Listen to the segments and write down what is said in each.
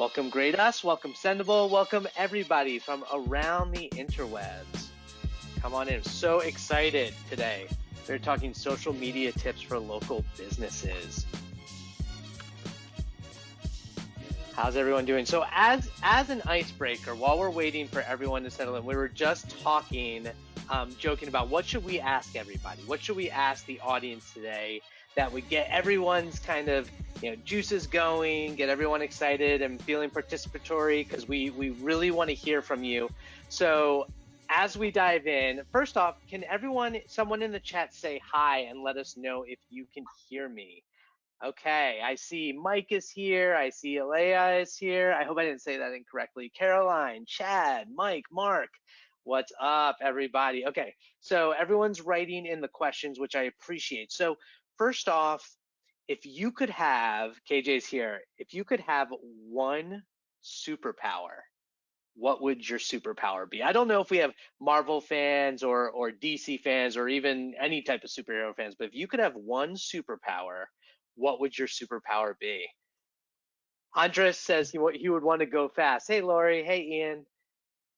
Welcome Grade Us, welcome Sendible, welcome everybody from around the interwebs. Come on in, I'm so excited today. We're talking social media tips for local businesses. How's everyone doing? So as an icebreaker, while we're waiting for everyone to settle in, we were just talking, joking about what should we ask everybody? What should we ask the audience today that would get everyone's kind of juices going, get everyone excited and feeling participatory, because we really want to hear from you. So as we dive in, first off, can someone in the chat say hi and let us know if you can hear me? Okay, I see Mike is here. I see Alea is here. I hope I didn't say that incorrectly. Caroline, Chad, Mike, Mark. What's up, everybody? Okay, so everyone's writing in the questions, which I appreciate. So first off, if you could have, KJ's here, if you could have one superpower, what would your superpower be? I don't know if we have Marvel fans or DC fans or even any type of superhero fans, but if you could have one superpower, what would your superpower be? Andres says he would want to go fast. Hey, Lori. Hey, Ian.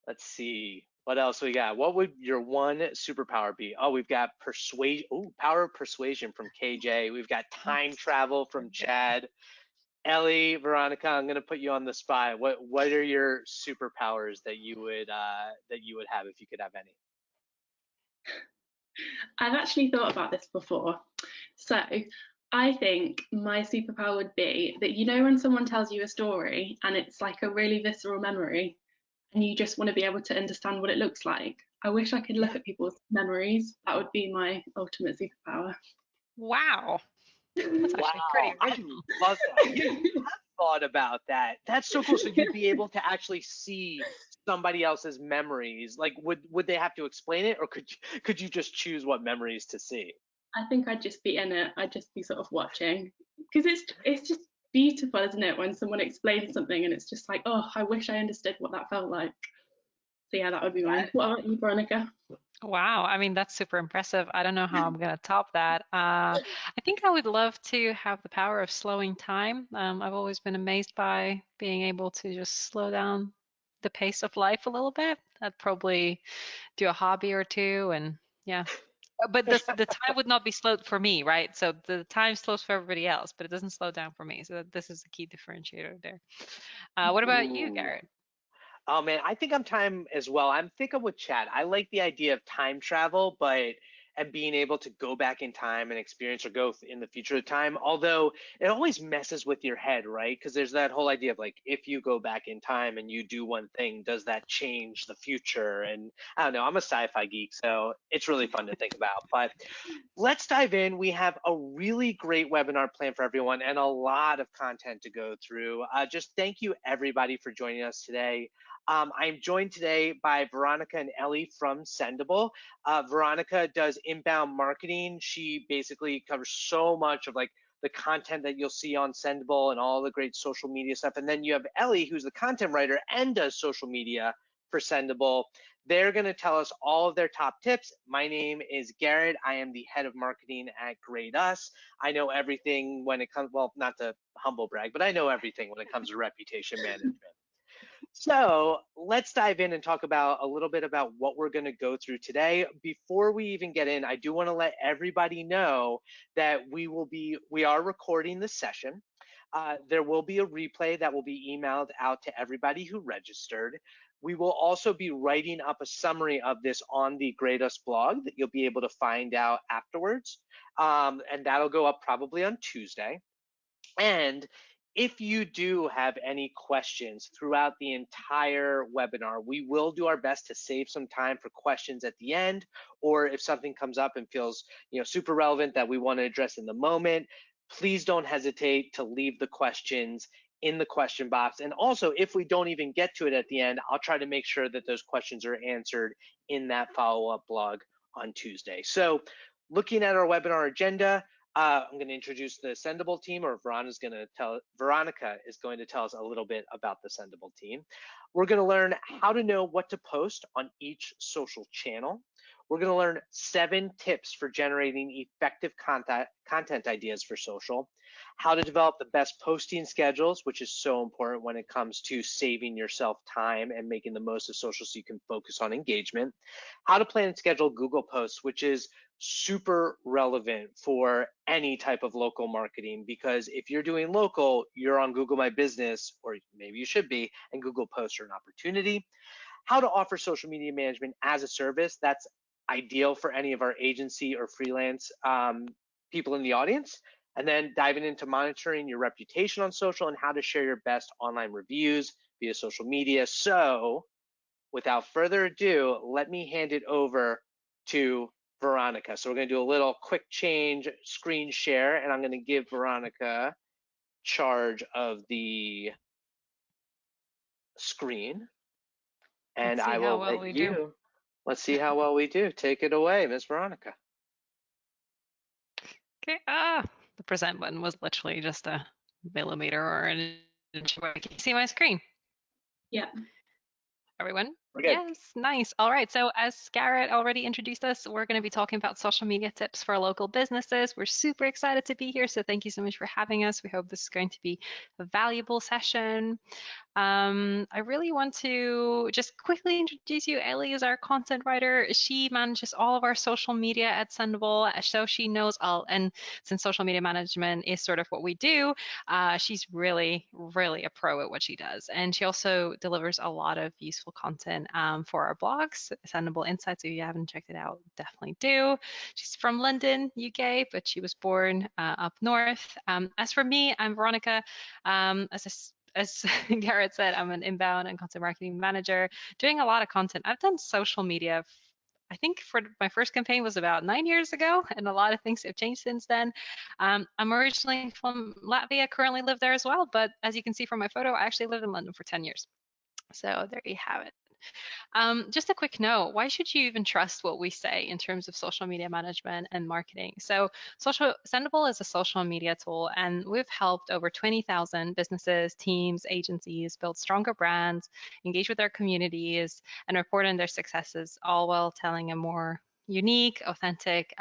Let's see. What else we got? What would your one superpower be? Oh, we've got persuasion. Oh, power of persuasion from KJ. We've got time travel from Chad. Ellie, Veronica, I'm going to put you on the spot. What are your superpowers that you would have if you could have any? I've actually thought about this before. So I think my superpower would be that, when someone tells you a story and it's like a really visceral memory and you just want to be able to understand what it looks like. I wish I could look at people's memories. That would be my ultimate superpower. Wow. That's actually pretty original. I love that. I've thought about that. That's so cool. So you'd be able to actually see somebody else's memories. Like, would they have to explain it, or could you just choose what memories to see? I think I'd just be in it. I'd just be sort of watching, because it's just beautiful, isn't it, when someone explains something and it's just like, oh, I wish I understood what that felt like. So yeah, that would be mine. What about you, Veronica? Wow, I mean, that's super impressive. I don't know how I'm gonna top that. I think I would love to have the power of slowing time. I've always been amazed by being able to just slow down the pace of life a little bit. I'd probably do a hobby or two, and yeah. But the time would not be slowed for me, right? So the time slows for everybody else, but it doesn't slow down for me. So this is a key differentiator there. What about you, Garrett? Oh man, I think I'm time as well. I'm thinking with Chad. I like the idea of time travel, and being able to go back in time and experience or go in the future of time. Although it always messes with your head, right? Because there's that whole idea of like, if you go back in time and you do one thing, does that change the future? And I don't know, I'm a sci-fi geek, so it's really fun to think about. But let's dive in. We have a really great webinar planned for everyone and a lot of content to go through. Just thank you everybody for joining us today. I'm joined today by Veronica and Ellie from Sendible. Veronica does inbound marketing. She basically covers so much of like the content that you'll see on Sendible and all the great social media stuff. And then you have Ellie, who's the content writer and does social media for Sendible. They're going to tell us all of their top tips. My name is Garrett. I am the head of marketing at Grade Us. I know everything when it comes, well, not to humble brag, but I know everything when it comes to reputation management. So let's dive in and talk about a little bit about what we're going to go through today. Before we even get in, I do want to let everybody know that we are recording this session. There will be a replay that will be emailed out to everybody who registered. We will also be writing up a summary of this on the Grade Us blog that you'll be able to find out afterwards. And that'll go up probably on Tuesday. And if you do have any questions throughout the entire webinar, we will do our best to save some time for questions at the end, or if something comes up and feels super relevant that we want to address in the moment, please don't hesitate to leave the questions in the question box. And also, if we don't even get to it at the end, I'll try to make sure that those questions are answered in that follow-up blog on Tuesday. So looking at our webinar agenda, I'm going to introduce the Sendible team, or Veronica is going to tell us a little bit about the Sendible team. We're going to learn how to know what to post on each social channel. we're going to learn 7 tips for generating effective content ideas for social, how to develop the best posting schedules, which is so important when it comes to saving yourself time and making the most of social so you can focus on engagement, how to plan and schedule Google posts, which is super relevant for any type of local marketing, because if you're doing local, you're on Google My Business, or maybe you should be, and Google posts are an opportunity. How to offer social media management as a service. That's ideal for any of our agency or freelance people in the audience. And then diving into monitoring your reputation on social and how to share your best online reviews via social media. So without further ado, let me hand it over to Veronica. So we're going to do a little quick change screen share, and I'm going to give Veronica charge of the screen. And I will let you, let's see how well we do. Take it away, Miss Veronica. Okay, the present button was literally just a millimeter or an inch away. Can you see my screen? Yeah. Everyone? We're good. Yes, nice. All right, so as Garrett already introduced us, we're going to be talking about social media tips for local businesses. We're super excited to be here, so thank you so much for having us. We hope this is going to be a valuable session. I really want to just quickly introduce you. Ellie is our content writer. She manages all of our social media at Sendible, so she knows all. And since social media management is sort of what we do, she's really, really a pro at what she does. And she also delivers a lot of useful content for our blogs, Sendible Insights. If you haven't checked it out, definitely do. She's from London, UK, but she was born up north. As for me, I'm Veronica. As Garrett said, I'm an inbound and content marketing manager doing a lot of content. I've done social media, I think for my first campaign was about 9 years ago, and a lot of things have changed since then. I'm originally from Latvia, currently live there as well, but as you can see from my photo, I actually lived in London for 10 years. So there you have it. Just a quick note, why should you even trust what we say in terms of social media management and marketing? So Sendible is a social media tool, and we've helped over 20,000 businesses, teams, agencies build stronger brands, engage with their communities, and report on their successes, all while telling a more unique, authentic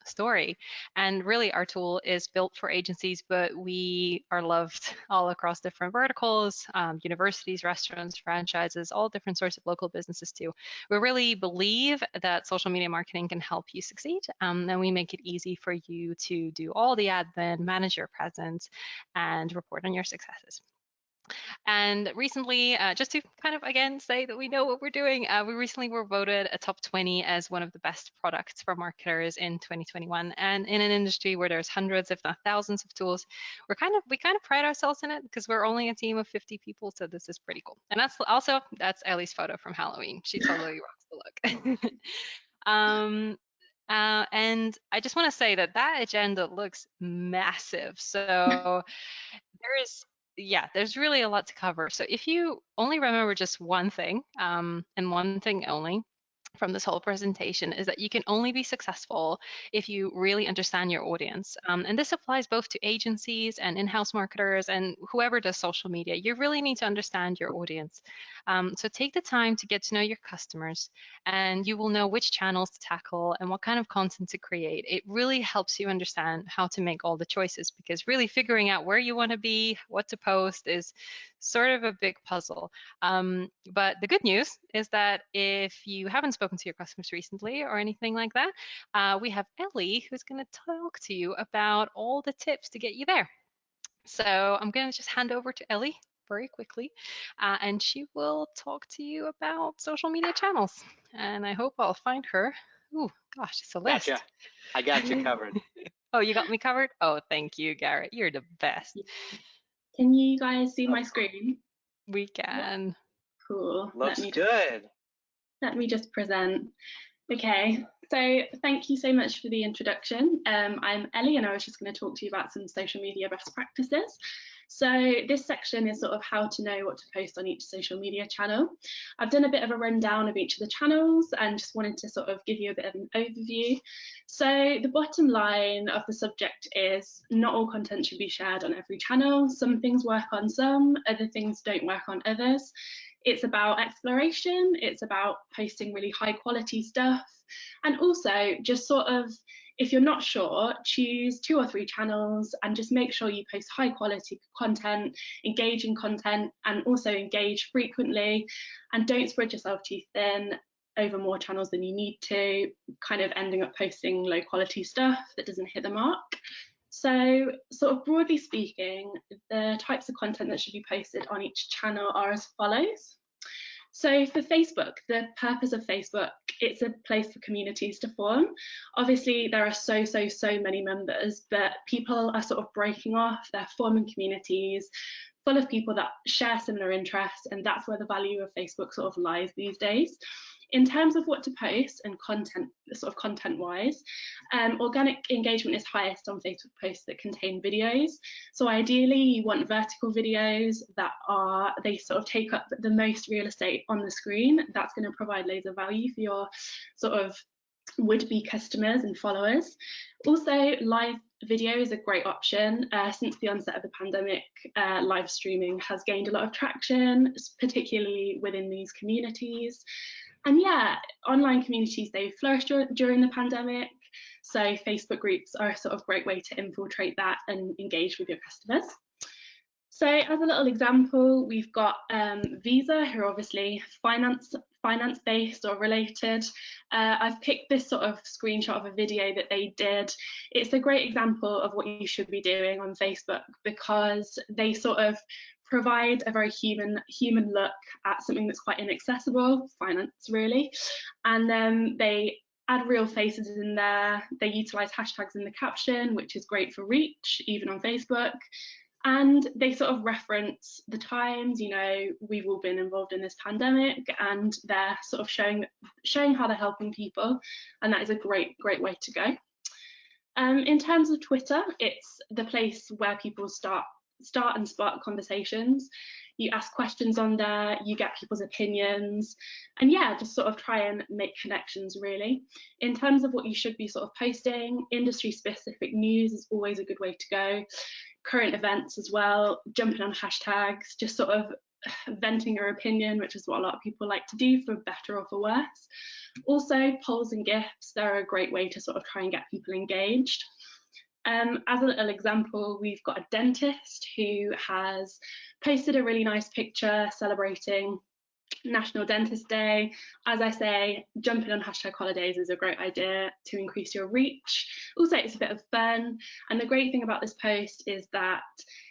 story. And really, our tool is built for agencies, but we are loved all across different verticals, universities, restaurants, franchises, all different sorts of local businesses too. We really believe that social media marketing can help you succeed, and we make it easy for you to do all the admin, manage your presence, and report on your successes. And recently, just to kind of again say that we know what we're doing, we recently were voted a top 20 as one of the best products for marketers in 2021. And in an industry where there's hundreds, if not thousands, of tools, we kind of pride ourselves in it because we're only a team of 50 people. So this is pretty cool. And that's Ellie's photo from Halloween. She totally rocks the look. And I just want to say that agenda looks massive. So there's really a lot to cover. So if you only remember just one thing, and one thing only from this whole presentation, is that you can only be successful if you really understand your audience. And this applies both to agencies and in-house marketers and whoever does social media. You really need to understand your audience. So take the time to get to know your customers, and you will know which channels to tackle and what kind of content to create. It really helps you understand how to make all the choices, because really figuring out where you want to be, what to post, is sort of a big puzzle. But the good news is that if you haven't spoken to your customers recently or anything like that, we have Ellie who's going to talk to you about all the tips to get you there. So I'm going to just hand over to Ellie very quickly, and she will talk to you about social media channels. And I hope I'll find her. Oh gosh, it's a list. Gotcha. I got you covered. Oh, you got me covered? Oh, thank you, Garrett. You're the best. Can you guys see my screen? We can. Cool. Looks good. Let me just present. Okay, so thank you so much for the introduction. I'm Ellie, and I was just going to talk to you about some social media best practices. So this section is sort of how to know what to post on each social media channel. I've done a bit of a rundown of each of the channels and just wanted to sort of give you a bit of an overview. So the bottom line of the subject is not all content should be shared on every channel. Some things work on some, other things don't work on others. It's about exploration, it's about posting really high quality stuff, And also just sort of, if you're not sure, choose 2 or 3 channels and just make sure you post high quality content, engaging content, and also engage frequently, and don't spread yourself too thin over more channels than you need to, kind of ending up posting low quality stuff that doesn't hit the mark. So sort of broadly speaking, the types of content that should be posted on each channel are as follows. So for Facebook, the purpose of Facebook, it's a place for communities to form. Obviously, there are so many members, but people are sort of breaking off, they're forming communities full of people that share similar interests, and that's where the value of Facebook sort of lies these days. In terms of what to post and content, sort of content-wise, organic engagement is highest on Facebook posts that contain videos. So ideally, you want vertical videos that they sort of take up the most real estate on the screen. That's going to provide loads of value for your sort of would-be customers and followers. Also, live video is a great option. Since the onset of the pandemic, live streaming has gained a lot of traction, particularly within these communities. And yeah, online communities, they flourished during the pandemic. So Facebook groups are a sort of great way to infiltrate that and engage with your customers. So as a little example, we've got Visa, who are obviously finance-based or related. I've picked this sort of screenshot of a video that they did. It's a great example of what you should be doing on Facebook, because they sort of provide a very human look at something that's quite inaccessible, finance really, and then they add real faces in there. They utilize hashtags in the caption, which is great for reach, even on Facebook. And they sort of reference the times, you know, we've all been involved in this pandemic, and they're sort of showing how they're helping people, and that is a great way to go. In terms of Twitter, it's the place where people start and spark conversations. You ask questions on there, you get people's opinions, and yeah, just sort of try and make connections really. In terms of what you should be sort of posting, industry specific news is always a good way to go. Current events as well, jumping on hashtags, just sort of venting your opinion, which is what a lot of people like to do, for better or for worse. Also, polls and GIFs, they're a great way to sort of try and get people engaged. As a little example, we've got a dentist who has posted a really nice picture celebrating National Dentist Day. As I say, jumping on hashtag holidays is a great idea to increase your reach. Also, it's a bit of fun, and the great thing about this post is that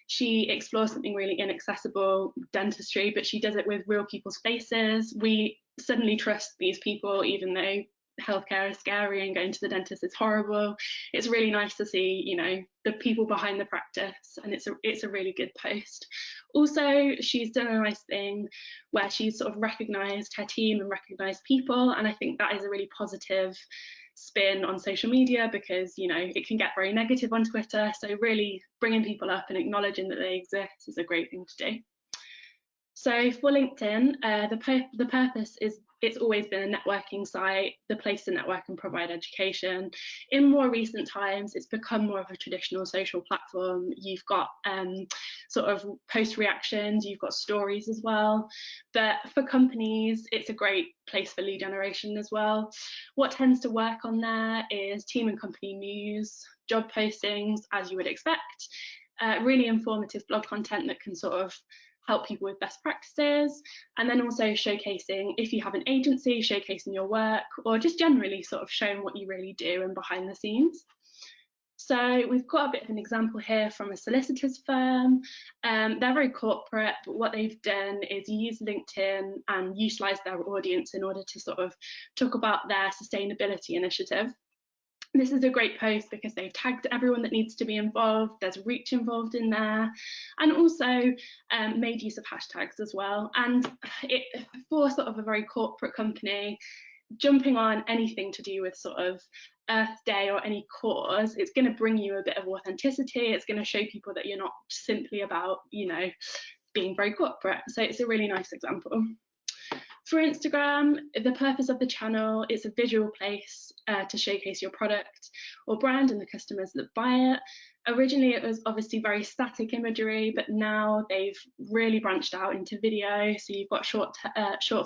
she explores something really inaccessible, dentistry, but she does it with real people's faces. We suddenly trust these people, even though healthcare is scary and going to the dentist is horrible. It's really nice to see, you know, the people behind the practice, and it's a really good post. Also, she's done a nice thing where she's sort of recognised her team and recognised people, and I think that is a really positive spin on social media, because, you know, it can get very negative on Twitter, so really bringing people up and acknowledging that they exist is a great thing to do. So for LinkedIn, the purpose is, it's always been a networking site, the place to network and provide education. In more recent times, it's become more of a traditional social platform. You've got sort of post reactions, you've got stories as well. But for companies, it's a great place for lead generation as well. What tends to work on there is team and company news, job postings, as you would expect, really informative blog content that can sort of help people with best practices, and then also showcasing, if you have an agency, showcasing your work, or just generally sort of showing what you really do and behind the scenes. So we've got a bit of an example here from a solicitor's firm. They're very corporate, but what they've done is use LinkedIn and utilize their audience in order to sort of talk about their sustainability initiative. This is a great post because they've tagged everyone that needs to be involved. There's reach involved in there, and also made use of hashtags as well. And for sort of a very corporate company, jumping on anything to do with sort of Earth Day or any cause, it's going to bring you a bit of authenticity. It's going to show people that you're not simply about, you know, being very corporate. So it's a really nice example. For Instagram, the purpose of the channel is a visual place to showcase your product or brand and the customers that buy it. Originally, it was obviously very static imagery, but now they've really branched out into video. So you've got short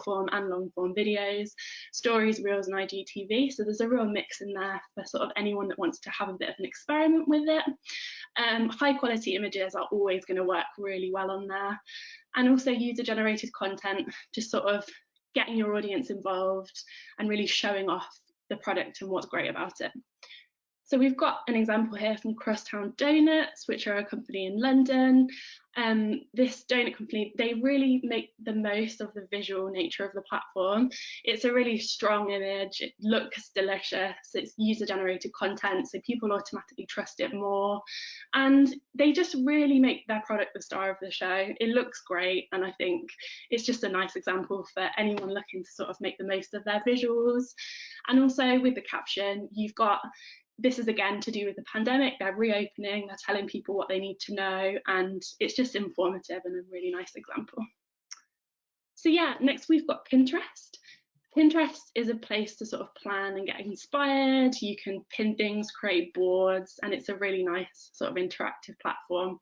form and long form videos, stories, reels, and IGTV. So there's a real mix in there for sort of anyone that wants to have a bit of an experiment with it. High quality images are always going to work really well on there. And also user generated content, just sort of getting your audience involved and really showing off the product and what's great about it. So we've got an example here from Crosstown Donuts, which are a company in London. This donut company, they really make the most of the visual nature of the platform. It's a really strong image, it looks delicious, it's user-generated content, so people automatically trust it more. And they just really make their product the star of the show. It looks great, and I think it's just a nice example for anyone looking to sort of make the most of their visuals. And also with the caption, you've got, this is again to do with the pandemic, they're reopening, they're telling people what they need to know, and it's just informative and a really nice example. So yeah, next we've got Pinterest. Pinterest is a place to sort of plan and get inspired. You can pin things, create boards, and it's a really nice sort of interactive platform.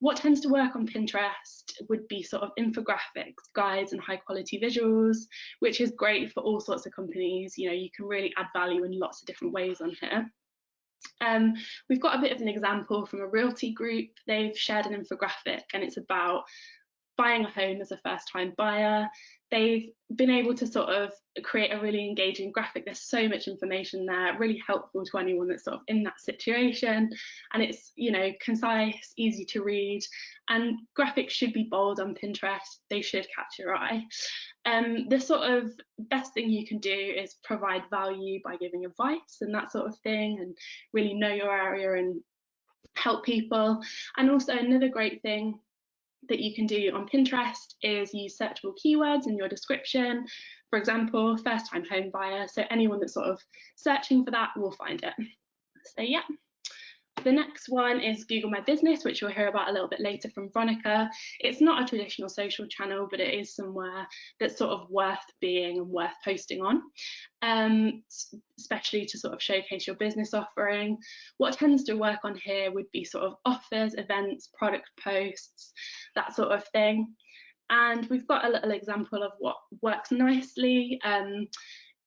What tends to work on Pinterest would be sort of infographics, guides, and high quality visuals, which is great for all sorts of companies. You know, you can really add value in lots of different ways on here. We've got a bit of an example from a realty group. They've shared an infographic, and it's about buying a home as a first-time buyer. They've been able to sort of create a really engaging graphic. There's so much information there, really helpful to anyone that's sort of in that situation. And it's, you know, concise, easy to read, and graphics should be bold on Pinterest. They should catch your eye. The sort of best thing you can do is provide value by giving advice and that sort of thing, and really know your area and help people. And also another great thing that you can do on Pinterest is use searchable keywords in your description. For example, first time home buyer, so anyone that's sort of searching for that will find it. So yeah. The next one is Google My Business, which you'll hear about a little bit later from Veronica. It's not a traditional social channel, but it is somewhere that's sort of worth being and worth posting on, especially to sort of showcase your business offering. What tends to work on here would be sort of offers, events, product posts, that sort of thing. And we've got a little example of what works nicely.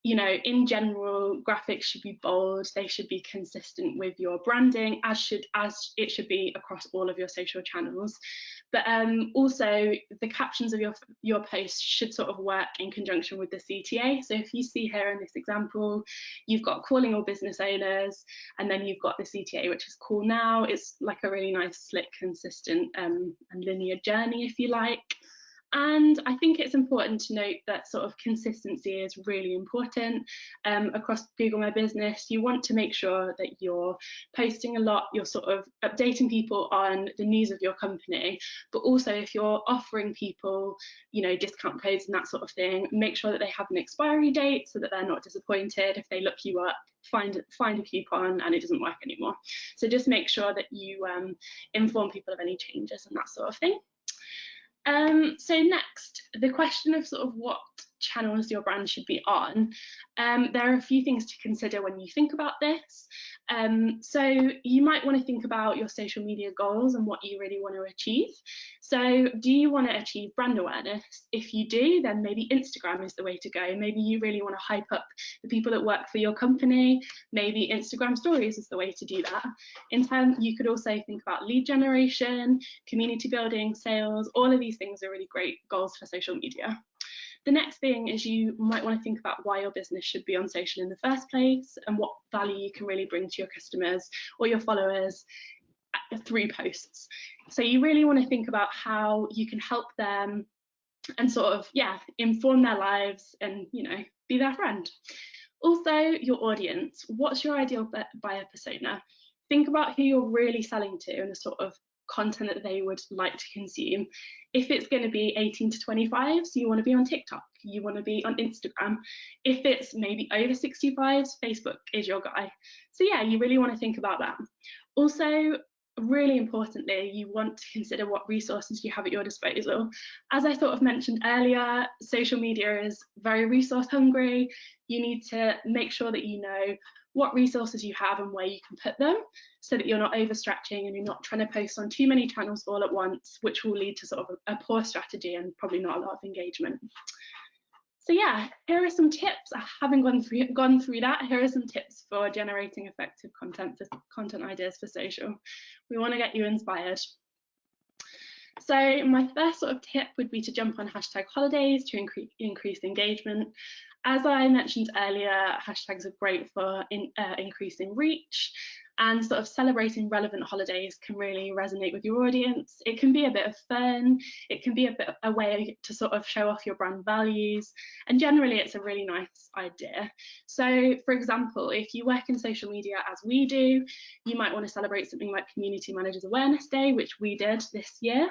You know, in general, graphics should be bold, they should be consistent with your branding, as it should be across all of your social channels. But also the captions of your posts should sort of work in conjunction with the CTA. So if you see here in this example, you've got calling all business owners, and then you've got the CTA, which is call now. It's like a really nice, slick, consistent and linear journey, if you like. And I think it's important to note that sort of consistency is really important across Google My Business. You want to make sure that you're posting a lot, you're sort of updating people on the news of your company, but also if you're offering people, you know, discount codes and that sort of thing, make sure that they have an expiry date so that they're not disappointed if they look you up, find a coupon and it doesn't work anymore. So just make sure that you inform people of any changes and that sort of thing. So next, the question of sort of what channels your brand should be on. There are a few things to consider when you think about this. So you might want to think about your social media goals and what you really want to achieve. So do you want to achieve brand awareness? If you do, then maybe Instagram is the way to go. Maybe you really want to hype up the people that work for your company. Maybe Instagram stories is the way to do that. In turn, you could also think about lead generation, community building, sales. All of these things are really great goals for social media. The next thing is you might want to think about why your business should be on social in the first place and what value you can really bring to your customers or your followers through posts. So you really want to think about how you can help them and sort of, yeah, inform their lives and, you know, be their friend. Also, your audience. What's your ideal buyer persona? Think about who you're really selling to and the sort of content that they would like to consume. If it's going to be 18 to 25, so you want to be on TikTok, you want to be on Instagram. If it's maybe over 65s, Facebook is your guy. So yeah, you really want to think about that. Also, really importantly, you want to consider what resources you have at your disposal. As I sort of mentioned earlier, social media is very resource hungry. You need to make sure that you know what resources you have and where you can put them, so that you're not overstretching and you're not trying to post on too many channels all at once, which will lead to sort of a poor strategy and probably not a lot of engagement. So yeah, here are some tips. I haven't gone through that. Here are some tips for generating effective content ideas for social. We want to get you inspired. So my first sort of tip would be to jump on #holidays to increase engagement. As I mentioned earlier, hashtags are great for increasing reach, and sort of celebrating relevant holidays can really resonate with your audience. It can be a bit of fun, it can be a way to sort of show off your brand values, and generally it's a really nice idea. So for example, if you work in social media as we do, you might want to celebrate something like Community Managers Awareness Day, which we did this year.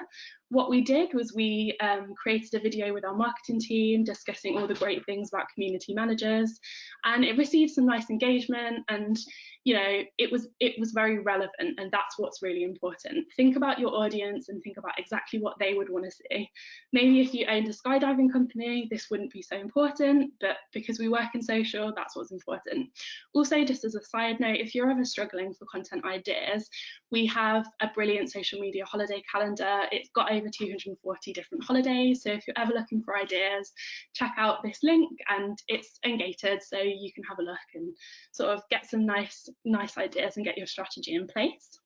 What we did was we created a video with our marketing team discussing all the great things about community managers, and it received some nice engagement, and you know, it was very relevant, and that's what's really important. Think about your audience and think about exactly what they would want to see. Maybe if you owned a skydiving company, this wouldn't be so important, but because we work in social, that's what's important. Also, just as a side note, if you're ever struggling for content ideas, we have a brilliant social media holiday calendar. It's got over 240 different holidays, so if you're ever looking for ideas, check out this link, and it's ungated, so you can have a look and sort of get some nice ideas and get your strategy in place.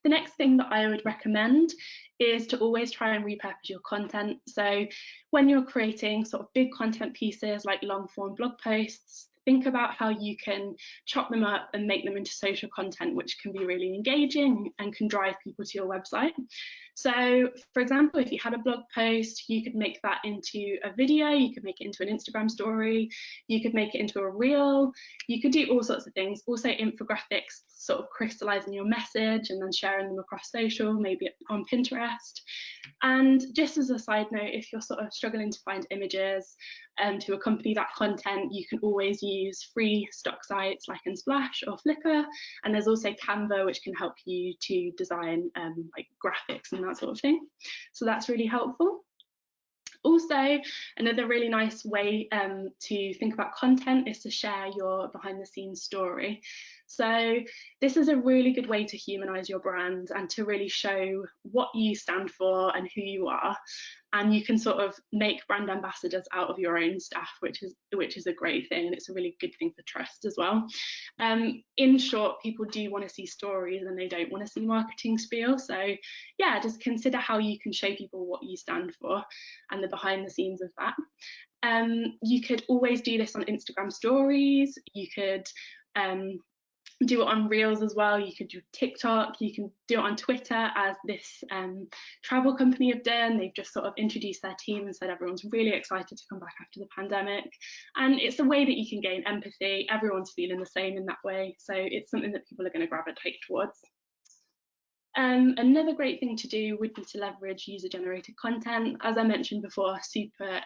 The next thing that I would recommend is to always try and repurpose your content. So when you're creating sort of big content pieces like long form blog posts, think about how you can chop them up and make them into social content, which can be really engaging and can drive people to your website. So for example, if you had a blog post, you could make that into a video, you could make it into an Instagram story, you could make it into a reel, you could do all sorts of things. Also infographics, sort of crystallizing your message and then sharing them across social, maybe on Pinterest. And just as a side note, if you're sort of struggling to find images to accompany that content, you can always use free stock sites like Unsplash or Flickr, and there's also Canva, which can help you to design like graphics and that sort of thing. So that's really helpful. Also, another really nice way to think about content is to share your behind the scenes story. So this is a really good way to humanize your brand and to really show what you stand for and who you are. And you can sort of make brand ambassadors out of your own staff, which is a great thing, and it's a really good thing for trust as well. In short, people do want to see stories and they don't want to see marketing spiel. So yeah, just consider how you can show people what you stand for and the behind the scenes of that. You could always do this on Instagram stories. You could do it on Reels as well. You could do TikTok, you can do it on Twitter, as this travel company have done. They've just sort of introduced their team and said everyone's really excited to come back after the pandemic. And it's a way that you can gain empathy. Everyone's feeling the same in that way. So it's something that people are going to gravitate towards. Another great thing to do would be to leverage user-generated content. As I mentioned before, super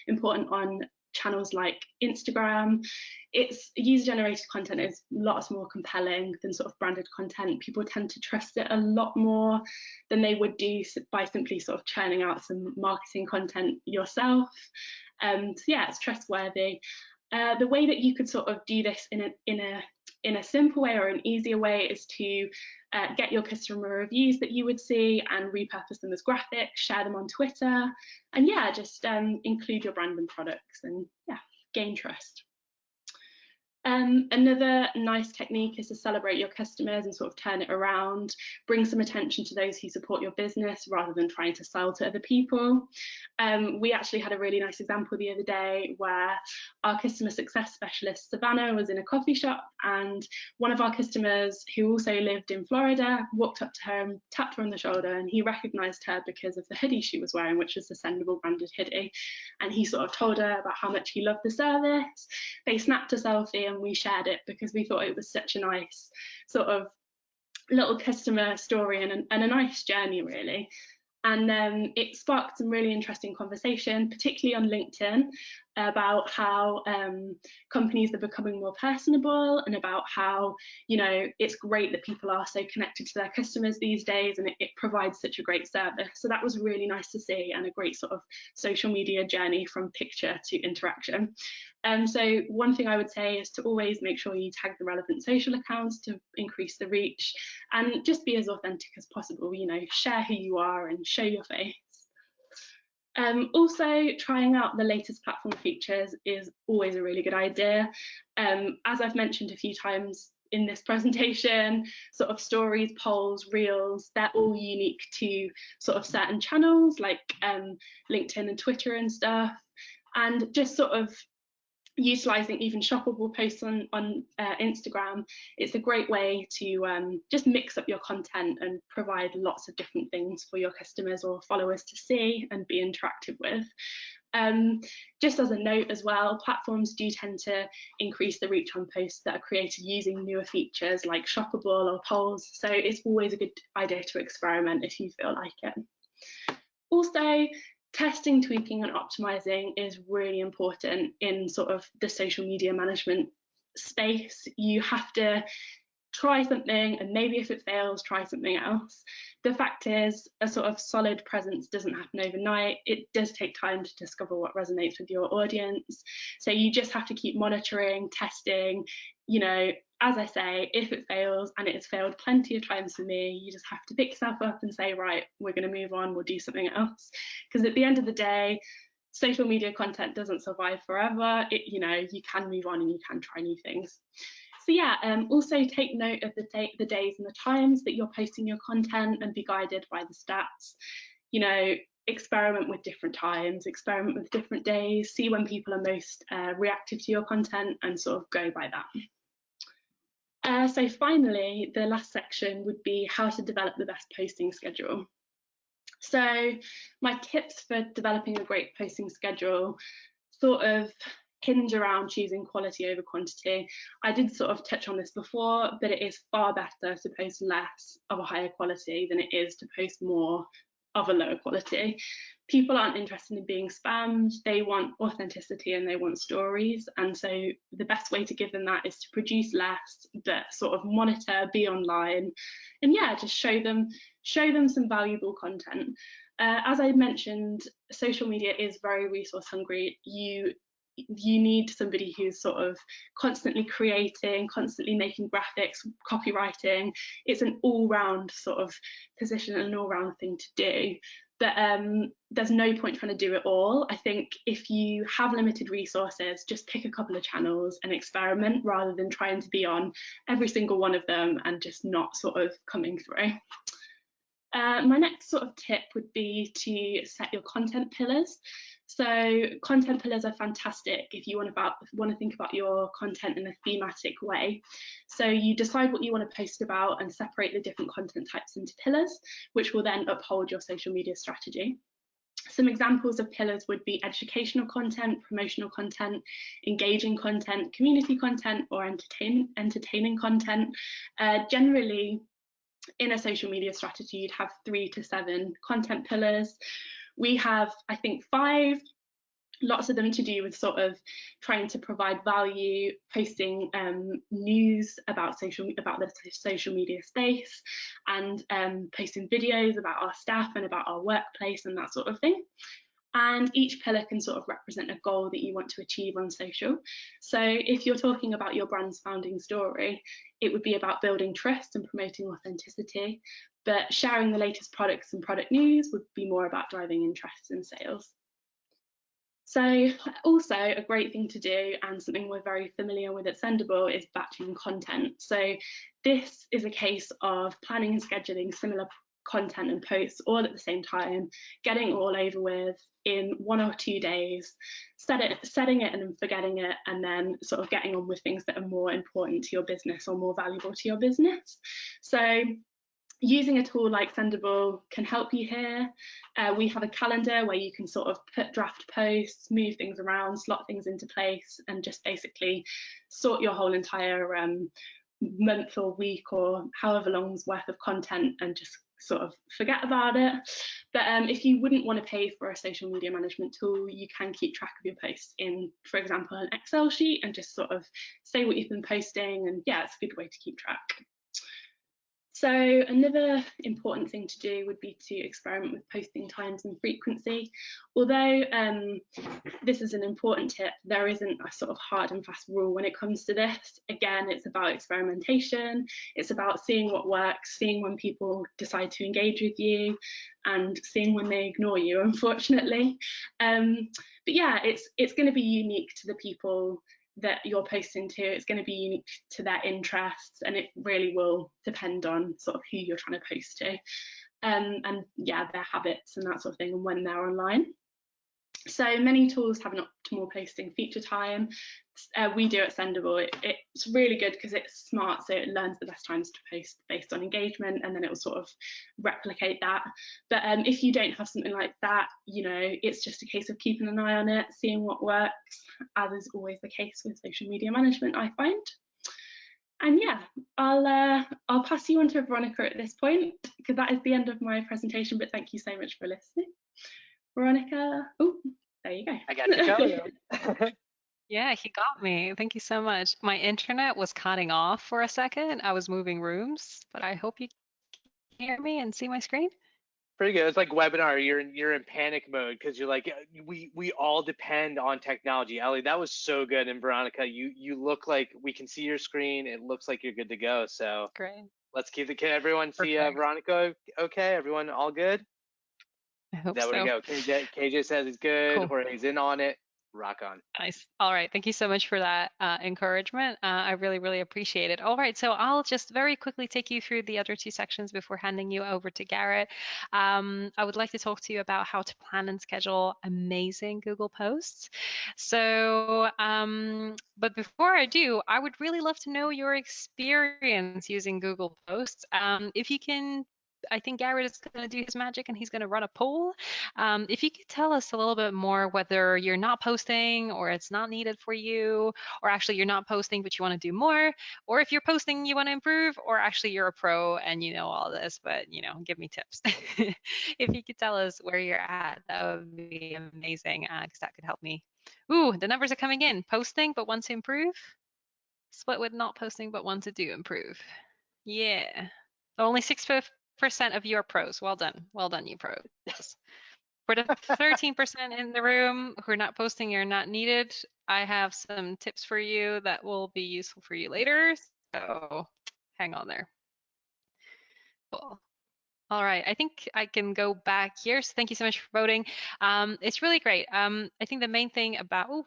important on channels like Instagram. It's user-generated content is lots more compelling than sort of branded content. People tend to trust it a lot more than they would do by simply sort of churning out some marketing content yourself. So yeah, it's trustworthy. The way that you could sort of do this in a simple way or an easier way is to get your customer reviews that you would see and repurpose them as graphics, share them on Twitter, and yeah, just include your brand and products, and yeah, gain trust. Another nice technique is to celebrate your customers and sort of turn it around, bring some attention to those who support your business rather than trying to sell to other people. We actually had a really nice example the other day where our customer success specialist, Savannah, was in a coffee shop, and one of our customers who also lived in Florida walked up to her and tapped her on the shoulder, and he recognized her because of the hoodie she was wearing, which was the Sendible branded hoodie. And he sort of told her about how much he loved the service. They snapped a selfie and we shared it because we thought it was such a nice sort of little customer story and a nice journey, really. And it sparked some really interesting conversation, particularly on LinkedIn. about how companies are becoming more personable, and about how, you know, it's great that people are so connected to their customers these days, and it provides such a great service. So that was really nice to see, and a great sort of social media journey from picture to interaction. So one thing I would say is to always make sure you tag the relevant social accounts to increase the reach, and just be as authentic as possible, you know, share who you are and show your face. Also, trying out the latest platform features is always a really good idea. As I've mentioned a few times in this presentation, sort of stories, polls, reels, they're all unique to sort of certain channels like LinkedIn and Twitter and stuff. And just sort of utilising even shoppable posts on Instagram, it's a great way to just mix up your content and provide lots of different things for your customers or followers to see and be interactive with. Just as a note as well, platforms do tend to increase the reach on posts that are created using newer features like shoppable or polls, so it's always a good idea to experiment if you feel like it. Also, testing, tweaking and optimizing is really important in sort of the social media management space. You have to try something, and maybe if it fails, try something else. The fact is, a sort of solid presence doesn't happen overnight. It does take time to discover what resonates with your audience. So you just have to keep monitoring, testing, you know. As I say, if it fails, and it has failed plenty of times for me, you just have to pick yourself up and say, right, we're going to move on, we'll do something else. Because at the end of the day, social media content doesn't survive forever. You know, you can move on and you can try new things. So yeah, also take note of the days and the times that you're posting your content, and be guided by the stats. You know, experiment with different times, experiment with different days, see when people are most reactive to your content, and sort of go by that. So finally, the last section would be how to develop the best posting schedule. So my tips for developing a great posting schedule sort of hinge around choosing quality over quantity. I did sort of touch on this before, but it is far better to post less of a higher quality than it is to post more of a lower quality. People aren't interested in being spammed, they want authenticity and they want stories, and so the best way to give them that is to produce less, but sort of monitor, be online, and yeah, just show them some valuable content. As I mentioned, social media is very resource hungry. You need somebody who's sort of constantly creating, constantly making graphics, copywriting. It's an all-round sort of position, an all-round thing to do. But there's no point trying to do it all. I think if you have limited resources, just pick a couple of channels and experiment, rather than trying to be on every single one of them and just not sort of coming through. My next sort of tip would be to set your content pillars. So content pillars are fantastic if you want to think about your content in a thematic way. So you decide what you want to post about and separate the different content types into pillars, which will then uphold your social media strategy. Some examples of pillars would be educational content, promotional content, engaging content, community content, or entertaining content. Generally, in a social media strategy, you'd have 3 to 7 content pillars. We have, I think, 5, lots of them to do with sort of trying to provide value, posting news about the social media space, and posting videos about our staff and about our workplace and that sort of thing. And each pillar can sort of represent a goal that you want to achieve on social. So if you're talking about your brand's founding story, it would be about building trust and promoting authenticity, but sharing the latest products and product news would be more about driving interest in sales. So also a great thing to do, and something we're very familiar with at Sendible, is batching content. So this is a case of planning and scheduling similar content and posts all at the same time, getting it all over with in 1 or 2 days, setting it and forgetting it, and then sort of getting on with things that are more important to your business or more valuable to your business. So using a tool like Sendible can help you here. We have a calendar where you can sort of put draft posts, move things around, slot things into place, and just basically sort your whole entire month or week or however long's worth of content, and just sort of forget about it. But if you wouldn't want to pay for a social media management tool, you can keep track of your posts in, for example, an Excel sheet, and just sort of say what you've been posting. And yeah, it's a good way to keep track. So another important thing to do would be to experiment with posting times and frequency. Although this is an important tip, there isn't a sort of hard and fast rule when it comes to this. Again, it's about experimentation. It's about seeing what works, seeing when people decide to engage with you, and seeing when they ignore you, unfortunately. But yeah, it's going to be unique to the people that you're posting to. It's going to be unique to their interests, and it really will depend on sort of who you're trying to post to, and yeah, their habits and that sort of thing, and when they're online. So many tools have an optimal posting feature time. We do at Sendible. It's really good because it's smart, so it learns the best times to post based on engagement, and then it will sort of replicate that. But if you don't have something like that, you know, it's just a case of keeping an eye on it, seeing what works, as is always the case with social media management, I find. And yeah, I'll pass you on to Veronica at this point, because that is the end of my presentation, but thank you so much for listening. Veronica, oh, there you go. I got you covered. Yeah, he got me. Thank you so much. My internet was cutting off for a second. I was moving rooms, but I hope you can hear me and see my screen. Pretty good. It's like webinar. You're in panic mode because you're like, we all depend on technology. Ellie, that was so good. And Veronica, you look like we can see your screen. It looks like you're good to go. So Great. let's keep the kid. Everyone see Veronica okay? Everyone all good? I hope There so. we go. KJ says it's good. Cool. Jorge's in on it. Rock on. Nice. All right. Thank you so much for that encouragement. I really, really appreciate it. All right. So I'll just very quickly take you through the other two sections before handing you over to Garrett. I would like to talk to you about how to plan and schedule amazing Google posts. So, but before I do, I would really love to know your experience using Google Posts. If you can, I think Garrett is going to do his magic and he's going to run a poll. If you could tell us a little bit more whether you're not posting or it's not needed for you, or actually you're not posting but you want to do more, or if you're posting you want to improve, or actually you're a pro and you know all this, but you know, give me tips. If you could tell us where you're at, that would be amazing, because that could help me. Ooh, the numbers are coming in. Posting but want to improve. Split with not posting but want to do improve. Yeah. Only 6% of you are pros. Well done. Well done, you pros. For the 13% in the room who are not posting or not needed, I have some tips for you that will be useful for you later. So hang on there. Cool. All right, I think I can go back here. So thank you so much for voting. It's really great. I think the main thing about, oh,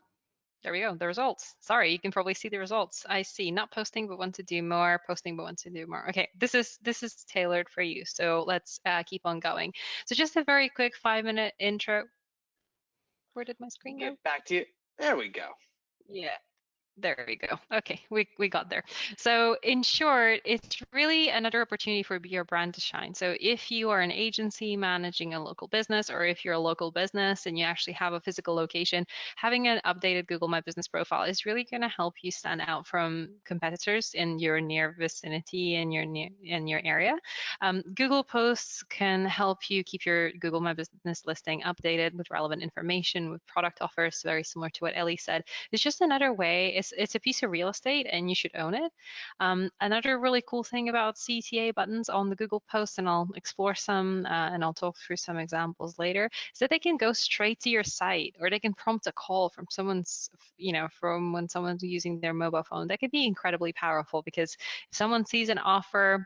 there we go, the results. Sorry, you can probably see the results. I see not posting but want to do more, posting but want to do more. Okay, this is tailored for you. So let's keep on going. So just a very quick 5-minute intro. Where did my screen go? Get back to you. There we go. Yeah. There we go. Okay, we got there. So in short, it's really another opportunity for your brand to shine. So if you are an agency managing a local business, or if you're a local business and you actually have a physical location, having an updated Google My Business profile is really going to help you stand out from competitors in your near vicinity and in your area. Google Posts can help you keep your Google My Business listing updated with relevant information, with product offers, very similar to what Ellie said. It's just another way. It's a piece of real estate and you should own it. Another really cool thing about Cta Buttons on the Google Post, and I'll explore some and I'll talk through some examples later, is that they can go straight to your site, or they can prompt a call from someone's, from when someone's using their mobile phone. That could be incredibly powerful, because if someone sees an offer,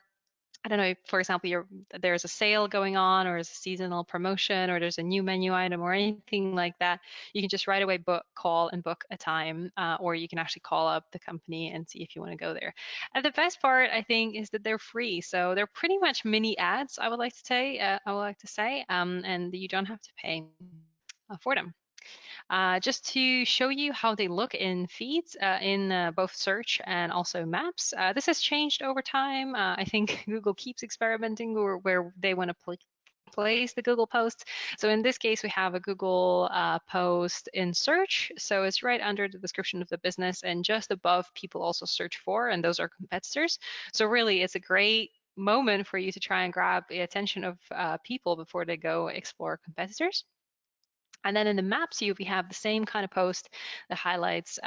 I don't know, for example, there's a sale going on, or there's a seasonal promotion, or there's a new menu item or anything like that, you can just right away call and book a time, or you can actually call up the company and see if you want to go there. And the best part, I think, is that they're free. So they're pretty much mini ads, I would like to say, and you don't have to pay for them. Just to show you how they look in feeds, in both search and also maps. This has changed over time. I think Google keeps experimenting where they want to place the Google posts. So in this case, we have a Google post in search. So it's right under the description of the business, and just above people also search for, and those are competitors. So really, it's a great moment for you to try and grab the attention of people before they go explore competitors. And then in the Maps view, we have the same kind of post that highlights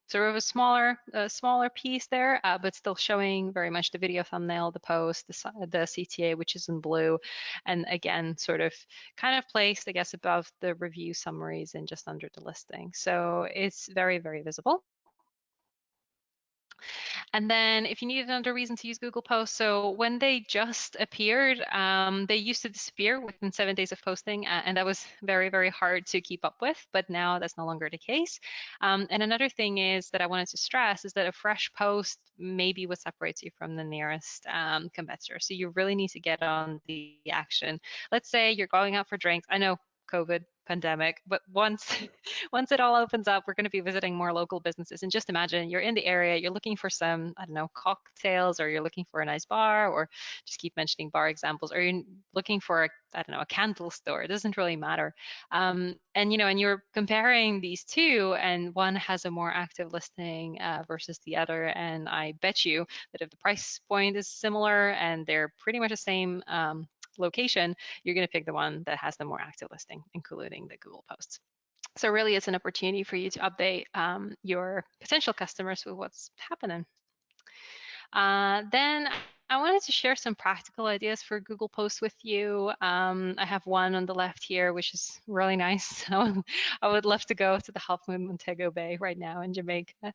sort of a smaller piece there, but still showing very much the video thumbnail, the post, the CTA, which is in blue, and again, sort of kind of placed, I guess, above the review summaries and just under the listing. So it's very, very visible. And then if you need another reason to use Google Posts, so when they just appeared, they used to disappear within 7 days of posting, and that was very, very hard to keep up with, but now that's no longer the case. And another thing is that I wanted to stress is that a fresh post may be what separates you from the nearest competitor. So you really need to get on the action. Let's say you're going out for drinks. I know COVID pandemic, but once once it all opens up, we're going to be visiting more local businesses. And just imagine you're in the area, you're looking for some, I don't know, cocktails, or you're looking for a nice bar, or just keep mentioning bar examples, or you're looking for I don't know, a candle store. It doesn't really matter. And and you're comparing these two, and one has a more active listing versus the other. And I bet you that if the price point is similar and they're pretty much the same location, you're going to pick the one that has the more active listing, including the Google posts. So really, it's an opportunity for you to update your potential customers with what's happening. Then I wanted to share some practical ideas for Google Posts with you. I have one on the left here, which is really nice. I would love to go to the Half Moon Montego Bay right now in Jamaica.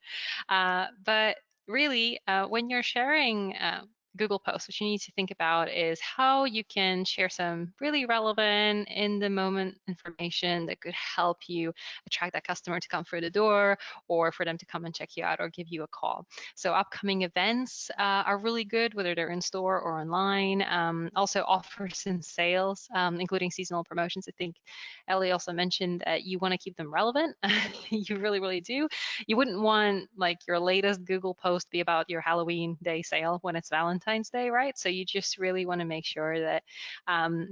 But really, when you're sharing Google Posts, what you need to think about is how you can share some really relevant, in-the-moment information that could help you attract that customer to come through the door, or for them to come and check you out or give you a call. So upcoming events are really good, whether they're in store or online. Also offers and sales, including seasonal promotions. I think Ellie also mentioned that you want to keep them relevant. You really, really do. You wouldn't want like your latest Google post to be about your Halloween day sale when it's Valentine's Day, right? So you just really want to make sure that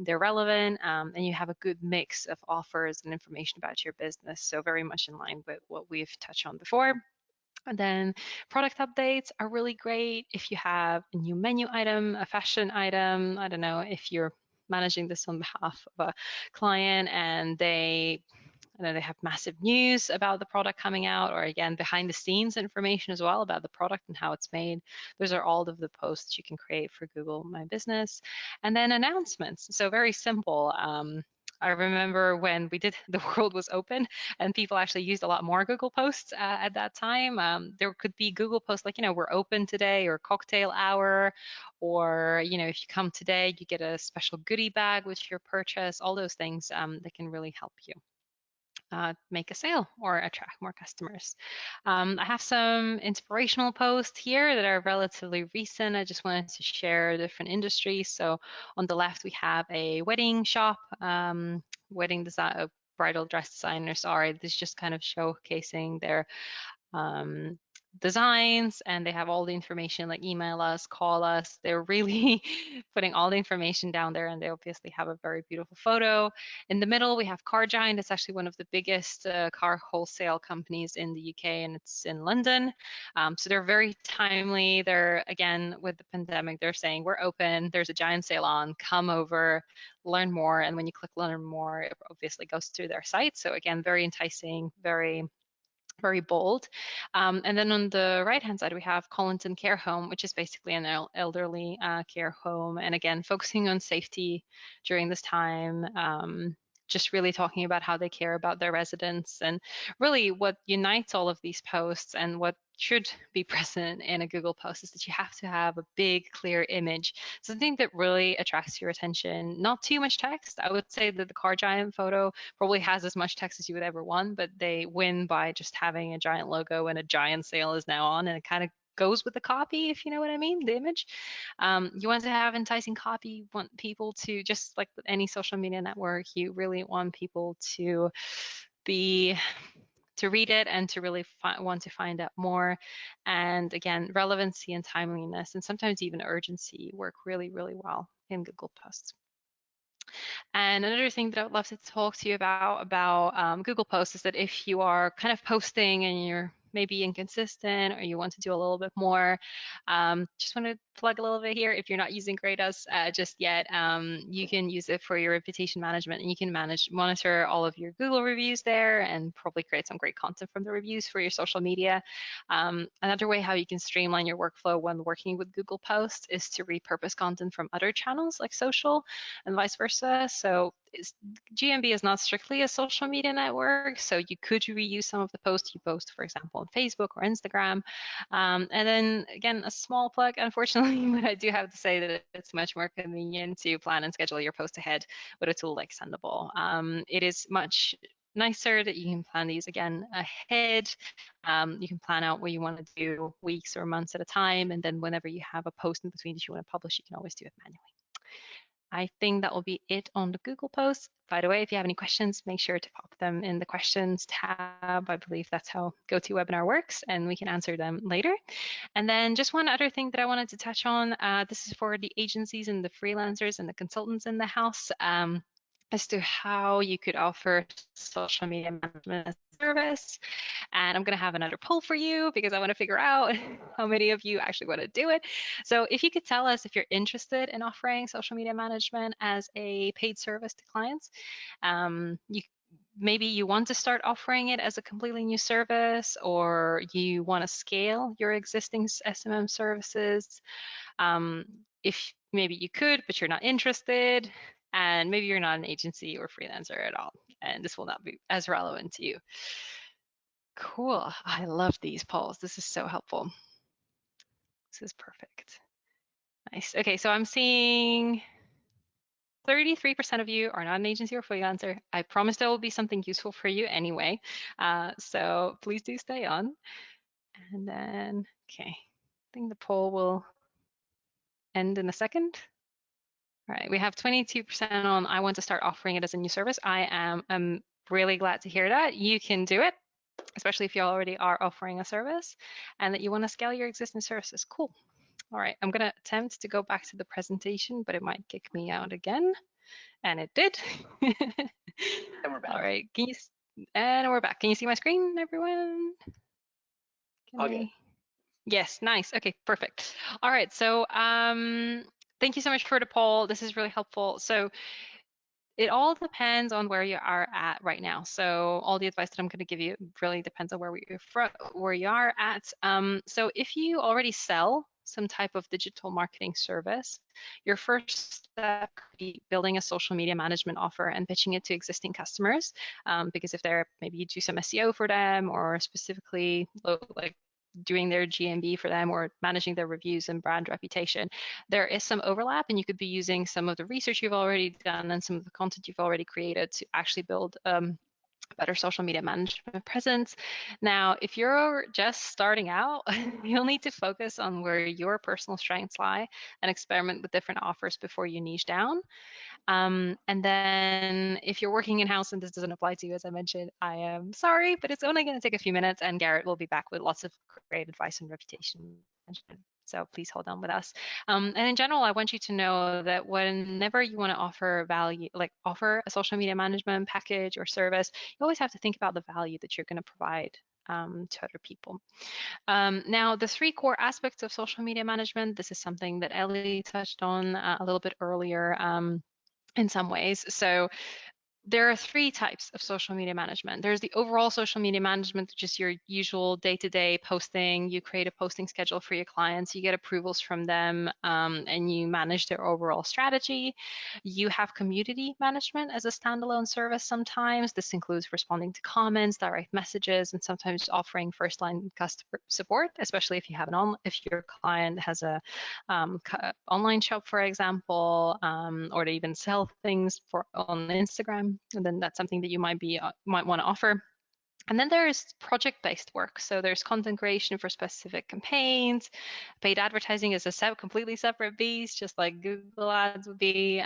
they're relevant, and you have a good mix of offers and information about your business. So very much in line with what we've touched on before. And then product updates are really great if you have a new menu item, a fashion item. I don't know if you're managing this on behalf of a client and they have massive news about the product coming out, or again, behind the scenes information as well about the product and how it's made. Those are all of the posts you can create for Google My Business. And then announcements. So very simple. I remember when we did the world was open and people actually used a lot more Google posts at that time. There could be Google posts like, we're open today, or cocktail hour, or, if you come today, you get a special goodie bag with your purchase, all those things that can really help you make a sale or attract more customers. I have some inspirational posts here that are relatively recent. I just wanted to share different industries. So on the left, we have a wedding shop, wedding design, bridal dress designers are. This is just kind of showcasing their designs, and they have all the information like email us, call us. They're really putting all the information down there, and they obviously have a very beautiful photo. In the middle, we have Car Giant. It's actually one of the biggest car wholesale companies in the UK, and it's in London. So they're very timely. They're, again, with the pandemic, they're saying we're open, there's a giant sale on, come over, learn more. And when you click learn more, it obviously goes through their site. So again, very enticing, very bold. And then on the right-hand side, we have Collinton Care Home, which is basically an elderly care home. And again, focusing on safety during this time, just really talking about how they care about their residents. And really what unites all of these posts and what should be present in a Google post is that you have to have a big, clear image, something that really attracts your attention. Not too much text. I would say that the Car Giant photo probably has as much text as you would ever want, but they win by just having a giant logo and a giant sale is now on, and it kind of goes with the copy, if you know what I mean, the image. You want to have enticing copy, you want people to, just like with any social media network, you really want people to read it and to really want to find out more. And again, relevancy and timeliness, and sometimes even urgency, work really, really well in Google Posts. And another thing that I would love to talk to you about Google Posts is that if you are kind of posting and you're maybe inconsistent, or you want to do a little bit more, just want to plug a little bit here. If you're not using Grados just yet, you can use it for your reputation management, and you can monitor all of your Google reviews there and probably create some great content from the reviews for your social media. Another way how you can streamline your workflow when working with Google Posts is to repurpose content from other channels like social and vice versa. So GMB is not strictly a social media network, so you could reuse some of the posts you post, for example, on Facebook or Instagram. And then again, a small plug, unfortunately, but I do have to say that it's much more convenient to plan and schedule your post ahead with a tool like Sendible. It is much nicer that you can plan these again ahead. You can plan out what you want to do weeks or months at a time, and then whenever you have a post in between that you want to publish, you can always do it manually. I think that will be it on the Google post. By the way, if you have any questions, make sure to pop them in the questions tab. I believe that's how GoToWebinar works, and we can answer them later. And then just one other thing that I wanted to touch on, this is for the agencies and the freelancers and the consultants in the house, as to how you could offer social media management as a service. And I'm going to have another poll for you because I want to figure out how many of you actually want to do it. So if you could tell us if you're interested in offering social media management as a paid service to clients, maybe you want to start offering it as a completely new service, or you want to scale your existing SMM services. If maybe you could, but you're not interested, and maybe you're not an agency or freelancer at all, and this will not be as relevant to you. Cool. I love these polls. This is so helpful. This is perfect. Nice. Okay, so I'm seeing 33% of you are not an agency or freelancer. I promise there will be something useful for you anyway. So please do stay on. And then, okay, I think the poll will end in a second. All right, we have 22% on I want to start offering it as a new service. I'm really glad to hear that. You can do it, especially if you already are offering a service and that you want to scale your existing services. Cool. All right, I'm going to attempt to go back to the presentation, but it might kick me out again. And it did. And we're back. All right, and we're back. Can you see my screen, everyone? Okay. Yes, nice. Okay, perfect. All right, so thank you so much for the poll. This is really helpful. So it all depends on where you are at right now. So all the advice that I'm going to give you really depends on where you are at. So if you already sell some type of digital marketing service, your first step could be building a social media management offer and pitching it to existing customers. Because if maybe you do some SEO for them, or specifically like doing their GMB for them, or managing their reviews and brand reputation, there is some overlap, and you could be using some of the research you've already done and some of the content you've already created to actually build better social media management presence. Now, if you're just starting out, you'll need to focus on where your personal strengths lie and experiment with different offers before you niche down. And then if you're working in-house and this doesn't apply to you, as I mentioned, I am sorry, but it's only going to take a few minutes, and Garrett will be back with lots of great advice on reputation management. So please hold on with us. And in general, I want you to know that whenever you want to offer value, like offer a social media management package or service, you always have to think about the value that you're going to provide to other people. Now, the 3 core aspects of social media management, this is something that Ellie touched on a little bit earlier in some ways. So there are 3 types of social media management. There's the overall social media management, which is your usual day-to-day posting. You create a posting schedule for your clients, you get approvals from them, and you manage their overall strategy. You have community management as a standalone service sometimes. This includes responding to comments, direct messages, and sometimes offering first-line customer support, especially if you have if your client has a online shop, for example, or they even sell things on Instagram. And then that's something that you might want to offer. And then there's project-based work. So there's content creation for specific campaigns. Paid advertising is a completely separate beast, just like Google Ads would be,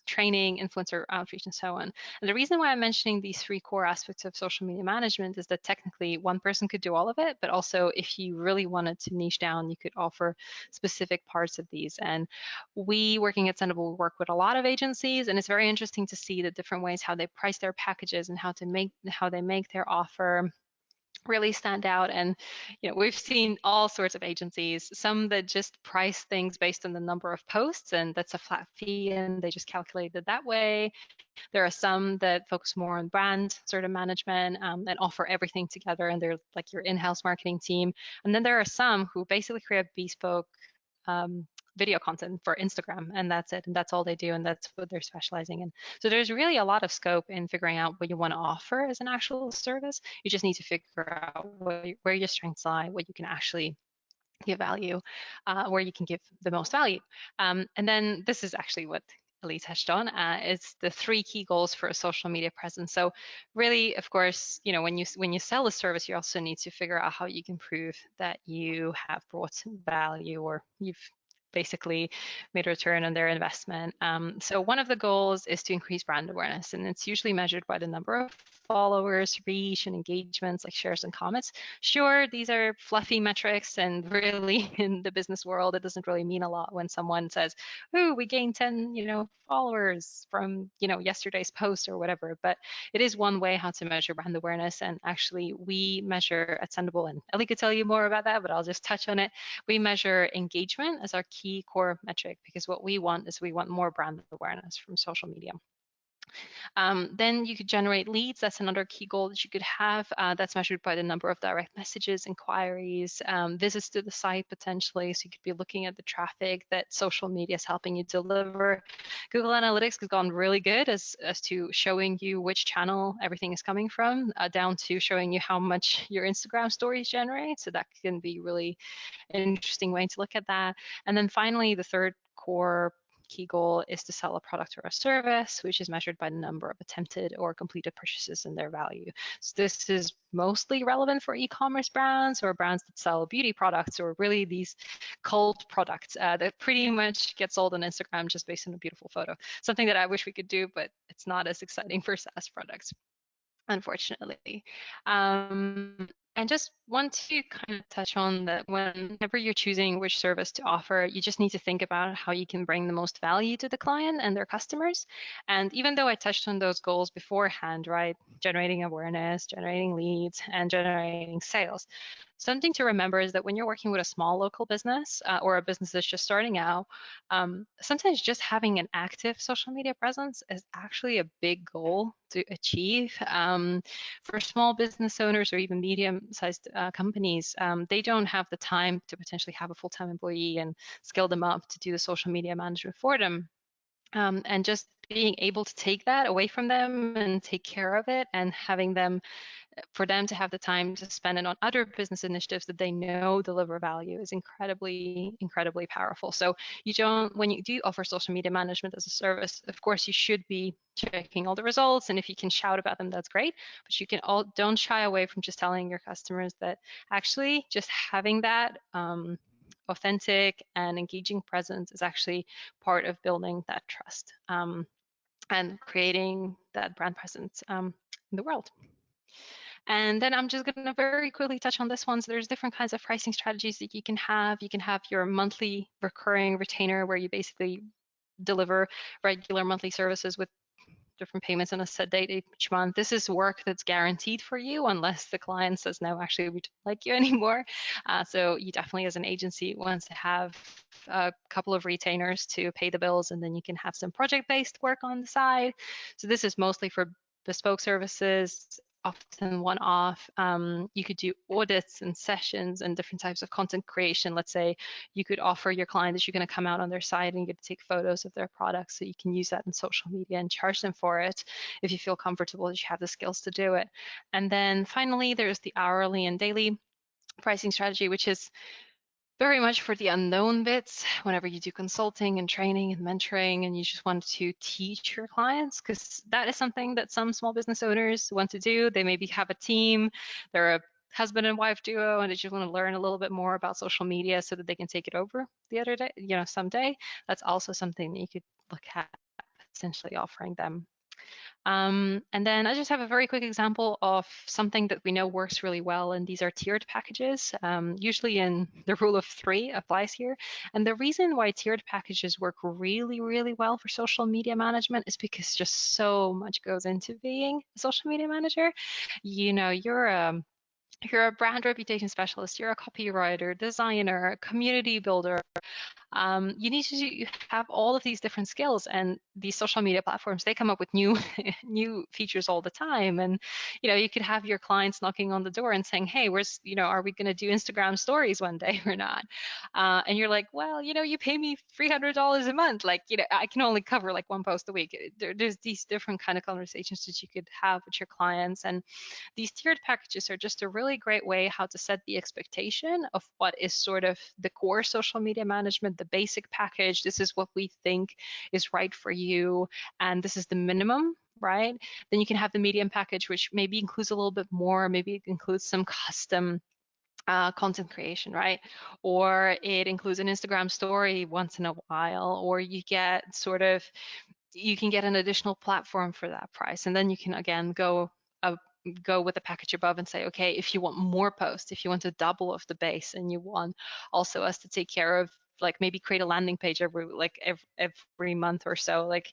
training, influencer outreach, and so on. And the reason why I'm mentioning these 3 core aspects of social media management is that technically one person could do all of it, but also if you really wanted to niche down, you could offer specific parts of these. And we, working at Sendible, work with a lot of agencies, and it's very interesting to see the different ways how they price their packages and how they make their offer really stand out. And we've seen all sorts of agencies, some that just price things based on the number of posts, and that's a flat fee and they just calculate it that way. There are some that focus more on brand sort of management, and offer everything together, and they're like your in-house marketing team. And then there are some who basically create bespoke um, video content for Instagram, and that's it, and that's all they do, and that's what they're specializing in. So there's really a lot of scope in figuring out what you want to offer as an actual service. You just need to figure out where your strengths lie, what you can actually give value, where you can give the most value. And then this is actually what Ali touched on. It's the 3 key goals for a social media presence. So really, of course, when you sell a service, you also need to figure out how you can prove that you have brought value, or you've basically made a return on their investment. So one of the goals is to increase brand awareness, and it's usually measured by the number of followers, reach, and engagements, like shares and comments. Sure, these are fluffy metrics, and really in the business world, it doesn't really mean a lot when someone says, "Oh, we gained 10, followers from, yesterday's post," or whatever. But it is one way how to measure brand awareness. And actually, we measure at Sendible, and Ellie could tell you more about that, but I'll just touch on it. We measure engagement as our key core metric, because what we want is we want more brand awareness from social media. Then you could generate leads. That's another key goal that you could have. That's measured by the number of direct messages, inquiries, visits to the site potentially. So you could be looking at the traffic that social media is helping you deliver. Google Analytics has gone really good as to showing you which channel everything is coming from, down to showing you how much your Instagram stories generate. So that can be really an interesting way to look at that. And then finally, the third core key goal is to sell a product or a service, which is measured by the number of attempted or completed purchases and their value. So this is mostly relevant for e-commerce brands or brands that sell beauty products, or really these cult products that pretty much get sold on Instagram just based on a beautiful photo. Something that I wish we could do, but it's not as exciting for SaaS products, unfortunately. And just want to kind of touch on that whenever you're choosing which service to offer, you just need to think about how you can bring the most value to the client and their customers. And even though I touched on those goals beforehand, right, generating awareness, generating leads, and generating sales, something to remember is that when you're working with a small local business, or a business that's just starting out, sometimes just having an active social media presence is actually a big goal to achieve. For small business owners or even medium-sized companies, they don't have the time to potentially have a full-time employee and scale them up to do the social media management for them. And just being able to take that away from them and take care of it, and having them, for them to have the time to spend it on other business initiatives that they know deliver value, is incredibly, incredibly powerful. So when you do offer social media management as a service, of course, you should be checking all the results. And if you can shout about them, that's great. But you can don't shy away from just telling your customers that actually just having that authentic and engaging presence is actually part of building that trust, and creating that brand presence in the world. And then I'm just going to very quickly touch on this one. So there's different kinds of pricing strategies that you can have. You can have your monthly recurring retainer, where you basically deliver regular monthly services with different payments on a set date each month. This is work that's guaranteed for you unless the client says, no, actually, we don't like you anymore. So you definitely, as an agency, want to have a couple of retainers to pay the bills, and then you can have some project-based work on the side. So this is mostly for bespoke services, often one-off. You could do audits and sessions and different types of content creation. Let's say you could offer your client that you're going to come out on their site and get to take photos of their products, so you can use that in social media and charge them for it if you feel comfortable that you have the skills to do it. And then finally, there's the hourly and daily pricing strategy, which is very much for the unknown bits, whenever you do consulting and training and mentoring, and you just want to teach your clients, because that is something that some small business owners want to do. They maybe have a team, they're a husband and wife duo, and they just want to learn a little bit more about social media so that they can take it over the other day, someday. That's also something that you could look at essentially offering them. And then I just have a very quick example of something that we know works really well, and these are tiered packages. Usually in the rule of 3 applies here. And the reason why tiered packages work really, really well for social media management is because just so much goes into being a social media manager. You're If you're a brand reputation specialist, you're a copywriter, designer, community builder, you need to have all of these different skills, and these social media platforms, they come up with new new features all the time. And you could have your clients knocking on the door and saying, hey, where's are we going to do Instagram stories one day or not? And you're like, well, you pay me $300 a month, like I can only cover like one post a week. There's these different kind of conversations that you could have with your clients. And these tiered packages are just a really great way how to set the expectation of what is sort of the core social media management, the basic package. This is what we think is right for you, and this is the minimum, right? Then you can have the medium package, which maybe includes a little bit more, maybe it includes some custom content creation, right? Or it includes an Instagram story once in a while, or you can get an additional platform for that price. And then you can again go with the package above and say, okay, if you want more posts, if you want to double of the base, and you want also us to take care of like maybe create a landing page every month or so, like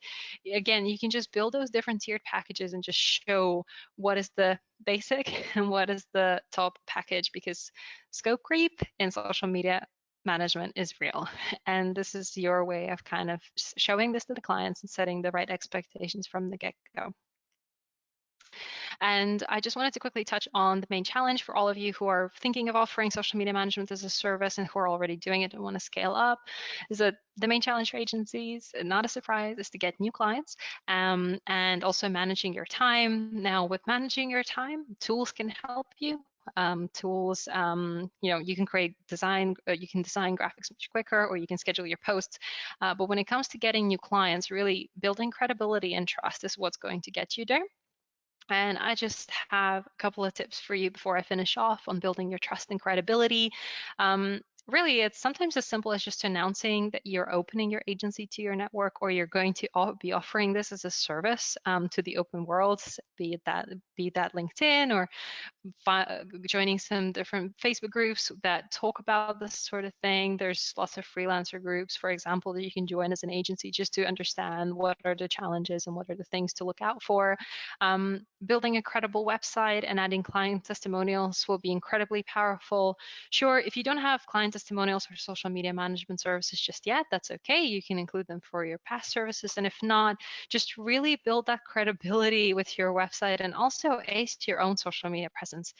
again, you can just build those different tiered packages and just show what is the basic and what is the top package, because scope creep in social media management is real. And this is your way of kind of showing this to the clients and setting the right expectations from the get-go. And I just wanted to quickly touch on the main challenge for all of you who are thinking of offering social media management as a service and who are already doing it and want to scale up, is that the main challenge for agencies, not a surprise, is to get new clients, and also managing your time. Now, with managing your time, tools can help you. Tools, you can you can design graphics much quicker, or you can schedule your posts. But when it comes to getting new clients, really building credibility and trust is what's going to get you there. And I just have a couple of tips for you before I finish off on building your trust and credibility. Really, it's sometimes as simple as just announcing that you're opening your agency to your network, or you're going to be offering this as a service to the open world, be that LinkedIn, or joining some different Facebook groups that talk about this sort of thing. There's lots of freelancer groups, for example, that you can join as an agency just to understand what are the challenges and what are the things to look out for. Building a credible website and adding client testimonials will be incredibly powerful. Sure, if you don't have client testimonials or social media management services just yet, that's okay. You can include them for your past services. And if not, just really build that credibility with your website, and also ace your own social media presence.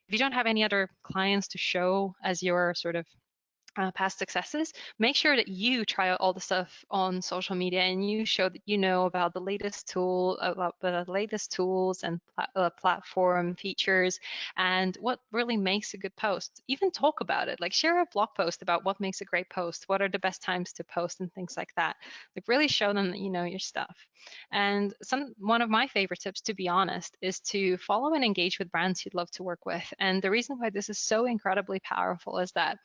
If you don't have any other clients to show as your sort of past successes, make sure that you try out all the stuff on social media and you show that you know about the latest tools and platform features and what really makes a good post. Even talk about it, like share a blog post about what makes a great post, what are the best times to post, and things like that. Like really show them that you know your stuff. And one of my favorite tips, to be honest, is to follow and engage with brands you'd love to work with. And the reason why this is so incredibly powerful is that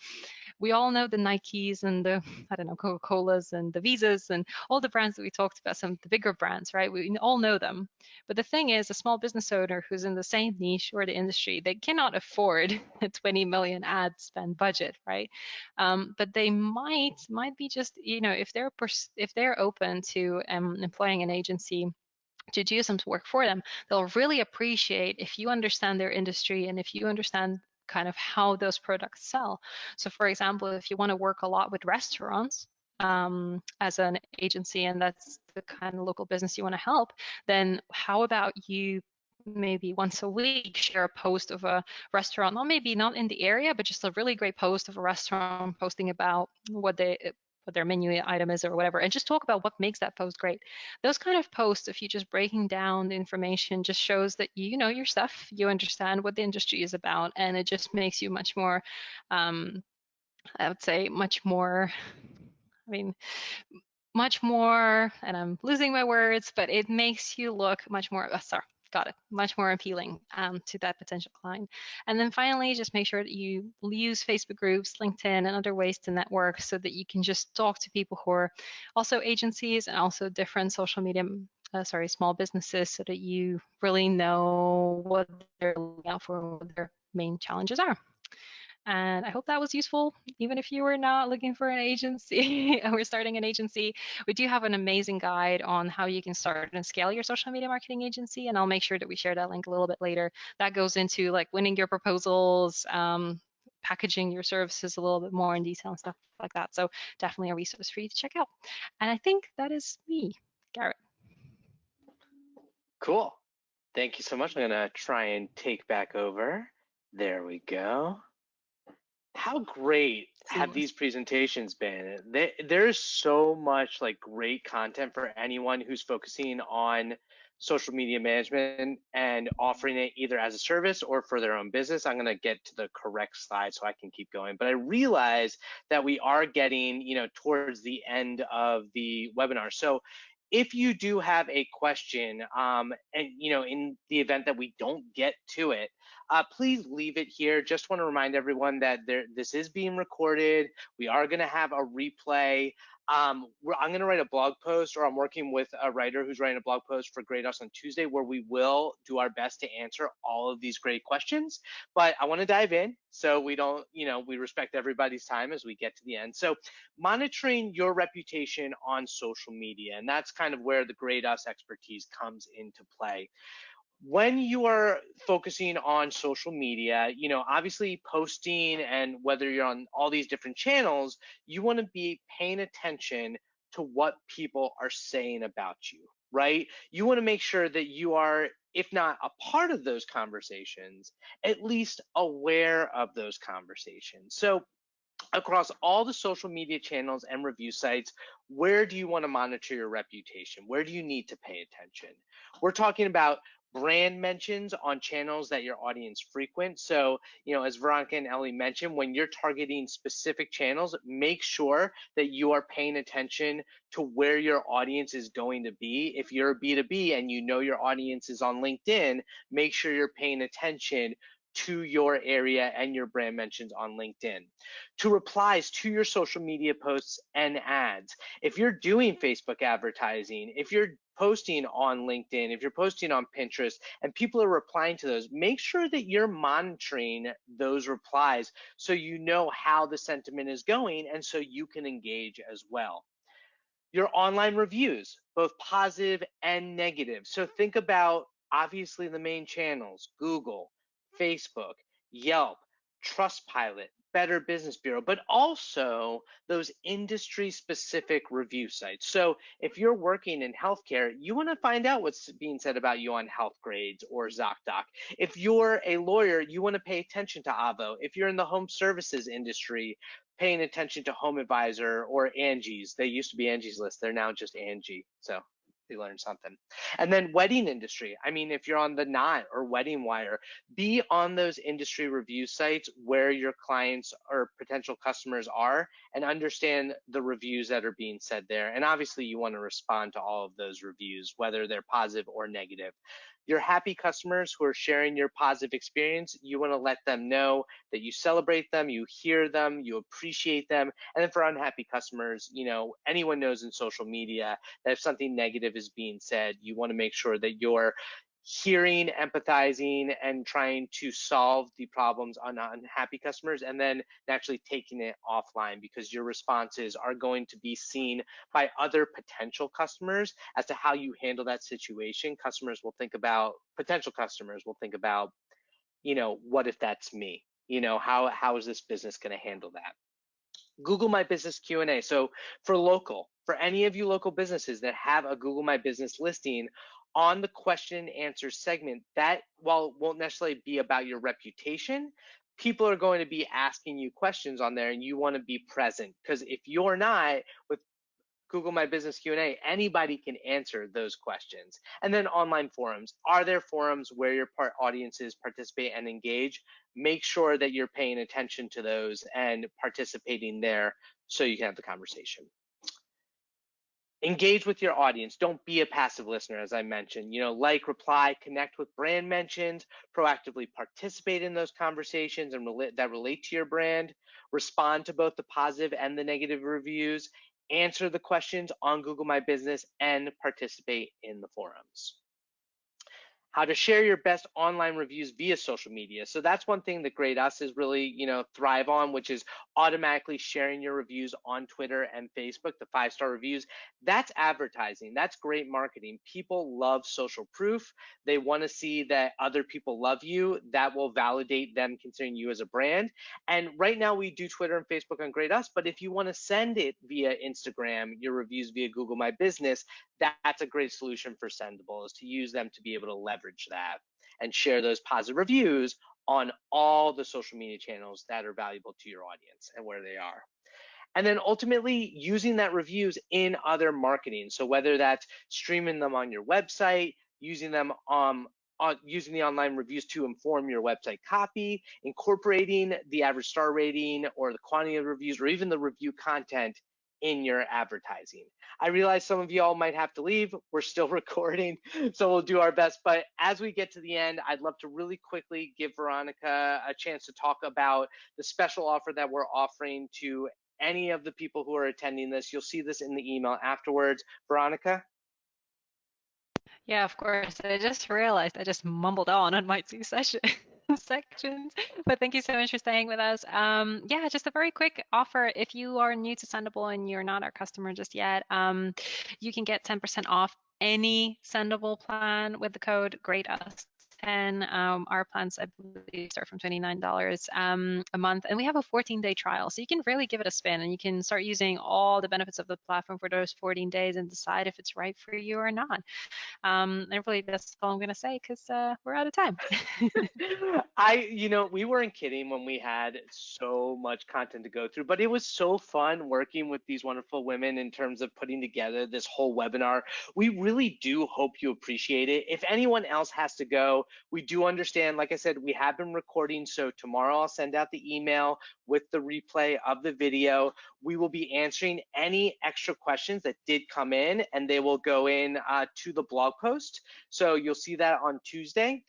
we all know the Nikes and the, I don't know, Coca-Colas and the Visas and all the brands that we talked about, some of the bigger brands, right? We all know them. But the thing is, a small business owner who's in the same niche or the industry, they cannot afford a 20 million ad spend budget, right? But they might be just, if they're open to employing an agency to do some work for them, they'll really appreciate if you understand their industry and if you understand kind of how those products sell. So for example, if you want to work a lot with restaurants as an agency, and that's the kind of local business you want to help, then how about you maybe once a week share a post of a restaurant, or maybe not in the area, but just a really great post of a restaurant posting about what their menu item is or whatever, and just talk about what makes that post great. Those kind of posts, if you just breaking down the information, just shows that you know your stuff, you understand what the industry is about, and it just makes you much more, I would say much more, much more, and I'm losing my words, but it makes you look much more, much more appealing to that potential client. And then finally, just make sure that you use Facebook groups, LinkedIn, and other ways to network so that you can just talk to people who are also agencies and also different social media, small businesses, so that you really know what they're looking out for and what their main challenges are. And I hope that was useful, even if you were not looking for an agency or starting an agency. We do have an amazing guide on how you can start and scale your social media marketing agency, and I'll make sure that we share that link a little bit later. That goes into like winning your proposals, packaging your services a little bit more in detail and stuff like that. So definitely a resource for you to check out. And I think that is me, Garrett. Cool. Thank you so much. I'm gonna try and take back over. There we go. How great have these presentations been? There's so much like great content for anyone who's focusing on social media management and offering it either as a service or for their own business. I'm going to get to the correct slide so I can keep going. But I realize that we are getting, towards the end of the webinar. So if you do have a question, and in the event that we don't get to it, please leave it here. Just want to remind everyone that this is being recorded. We are going to have a replay. I'm going to write a blog post, or I'm working with a writer who's writing a blog post for Grade Us on Tuesday, where we will do our best to answer all of these great questions. But I want to dive in so we don't, we respect everybody's time as we get to the end. So monitoring your reputation on social media, and that's kind of where the Grade Us expertise comes into play. When you are focusing on social media, obviously posting, and whether you're on all these different channels, you want to be paying attention to what people are saying about you, right? You want to make sure that you are, if not a part of those conversations, at least aware of those conversations. So across all the social media channels and review sites, where do you want to monitor your reputation? Where do you need to pay attention? We're talking about brand mentions on channels that your audience frequent. So, as Veronica and Ellie mentioned, when you're targeting specific channels, make sure that you are paying attention to where your audience is going to be. If you're a B2B and your audience is on LinkedIn, make sure you're paying attention to your area and your brand mentions on LinkedIn. To replies to your social media posts and ads. If you're doing Facebook advertising, if you're posting on LinkedIn, if you're posting on Pinterest, and people are replying to those, make sure that you're monitoring those replies so you know how the sentiment is going and so you can engage as well. Your online reviews, both positive and negative. So think about obviously the main channels: Google, Facebook, Yelp, Trustpilot, Better Business Bureau, but also those industry specific review sites. So if you're working in healthcare, you want to find out what's being said about you on Health Grades or ZocDoc. If you're a lawyer, you want to pay attention to Avvo. If you're in the home services industry, paying attention to Home Advisor or Angie's. They used to be Angie's List. They're now just Angie. So we learned something. And then wedding industry. I mean, if you're on the Knot or Wedding Wire, be on those industry review sites where your clients or potential customers are, and understand the reviews that are being said there. And obviously you want to respond to all of those reviews, whether they're positive or negative. Your happy customers who are sharing your positive experience, you want to let them know that you celebrate them, you hear them, you appreciate them. And then for unhappy customers, anyone knows in social media that if something negative is being said, you want to make sure that you're hearing, empathizing, and trying to solve the problems on unhappy customers, and then actually taking it offline, because your responses are going to be seen by other potential customers as to how you handle that situation. Potential customers will think about, what if that's me? How is this business going to handle that? Google My Business Q&A. So for any of you local businesses that have a Google My Business listing, on the question and answer segment, that, while it won't necessarily be about your reputation, people are going to be asking you questions on there, and you want to be present, because if you're not, with Google My Business Q&A, anybody can answer those questions. And then online forums. Are there forums where your audiences participate and engage? Make sure that you're paying attention to those and participating there so you can have the conversation. Engage with your audience. Don't be a passive listener, as I mentioned. Like, reply, connect with brand mentions, proactively participate in those conversations and that relate to your brand. Respond to both the positive and the negative reviews. Answer the questions on Google My Business, and participate in the forums. how to share your best online reviews via social media. So that's one thing that Grade Us is really, thrive on, which is automatically sharing your reviews on Twitter and Facebook, the 5-star reviews. That's advertising. That's great marketing. People love social proof. They want to see that other people love you. That will validate them considering you as a brand. And right now we do Twitter and Facebook on Grade Us, but if you want to send it via Instagram, your reviews via Google My Business, that's a great solution for Sendible, is to use them to be able to leverage that and share those positive reviews on all the social media channels that are valuable to your audience and where they are. And then ultimately using that reviews in other marketing. So whether that's streaming them on your website, using them using the online reviews to inform your website copy, incorporating the average star rating or the quantity of reviews, or even the review content in your advertising. I realize some of y'all might have to leave. We're still recording, so we'll do our best. But as we get to the end, I'd love to really quickly give Veronica a chance to talk about the special offer that we're offering to any of the people who are attending this. You'll see this in the email afterwards. Veronica? Yeah, of course. I just realized I just mumbled on my two sections, but thank you so much for staying with us. Yeah, just a very quick offer. If you are new to Sendible and you're not our customer just yet, you can get 10% off any Sendible plan with the code GREATUS. And our plans, I believe, start from $29 a month. And we have a 14-day trial. So you can really give it a spin and you can start using all the benefits of the platform for those 14 days and decide if it's right for you or not. And really, that's all I'm going to say because we're out of time. We weren't kidding when we had so much content to go through, but it was so fun working with these wonderful women in terms of putting together this whole webinar. We really do hope you appreciate it. If anyone else has to go, we do understand. Like I said, we have been recording, so tomorrow I'll send out the email with the replay of the video. We will be answering any extra questions that did come in, and they will go in to the blog post. So you'll see that on Tuesday.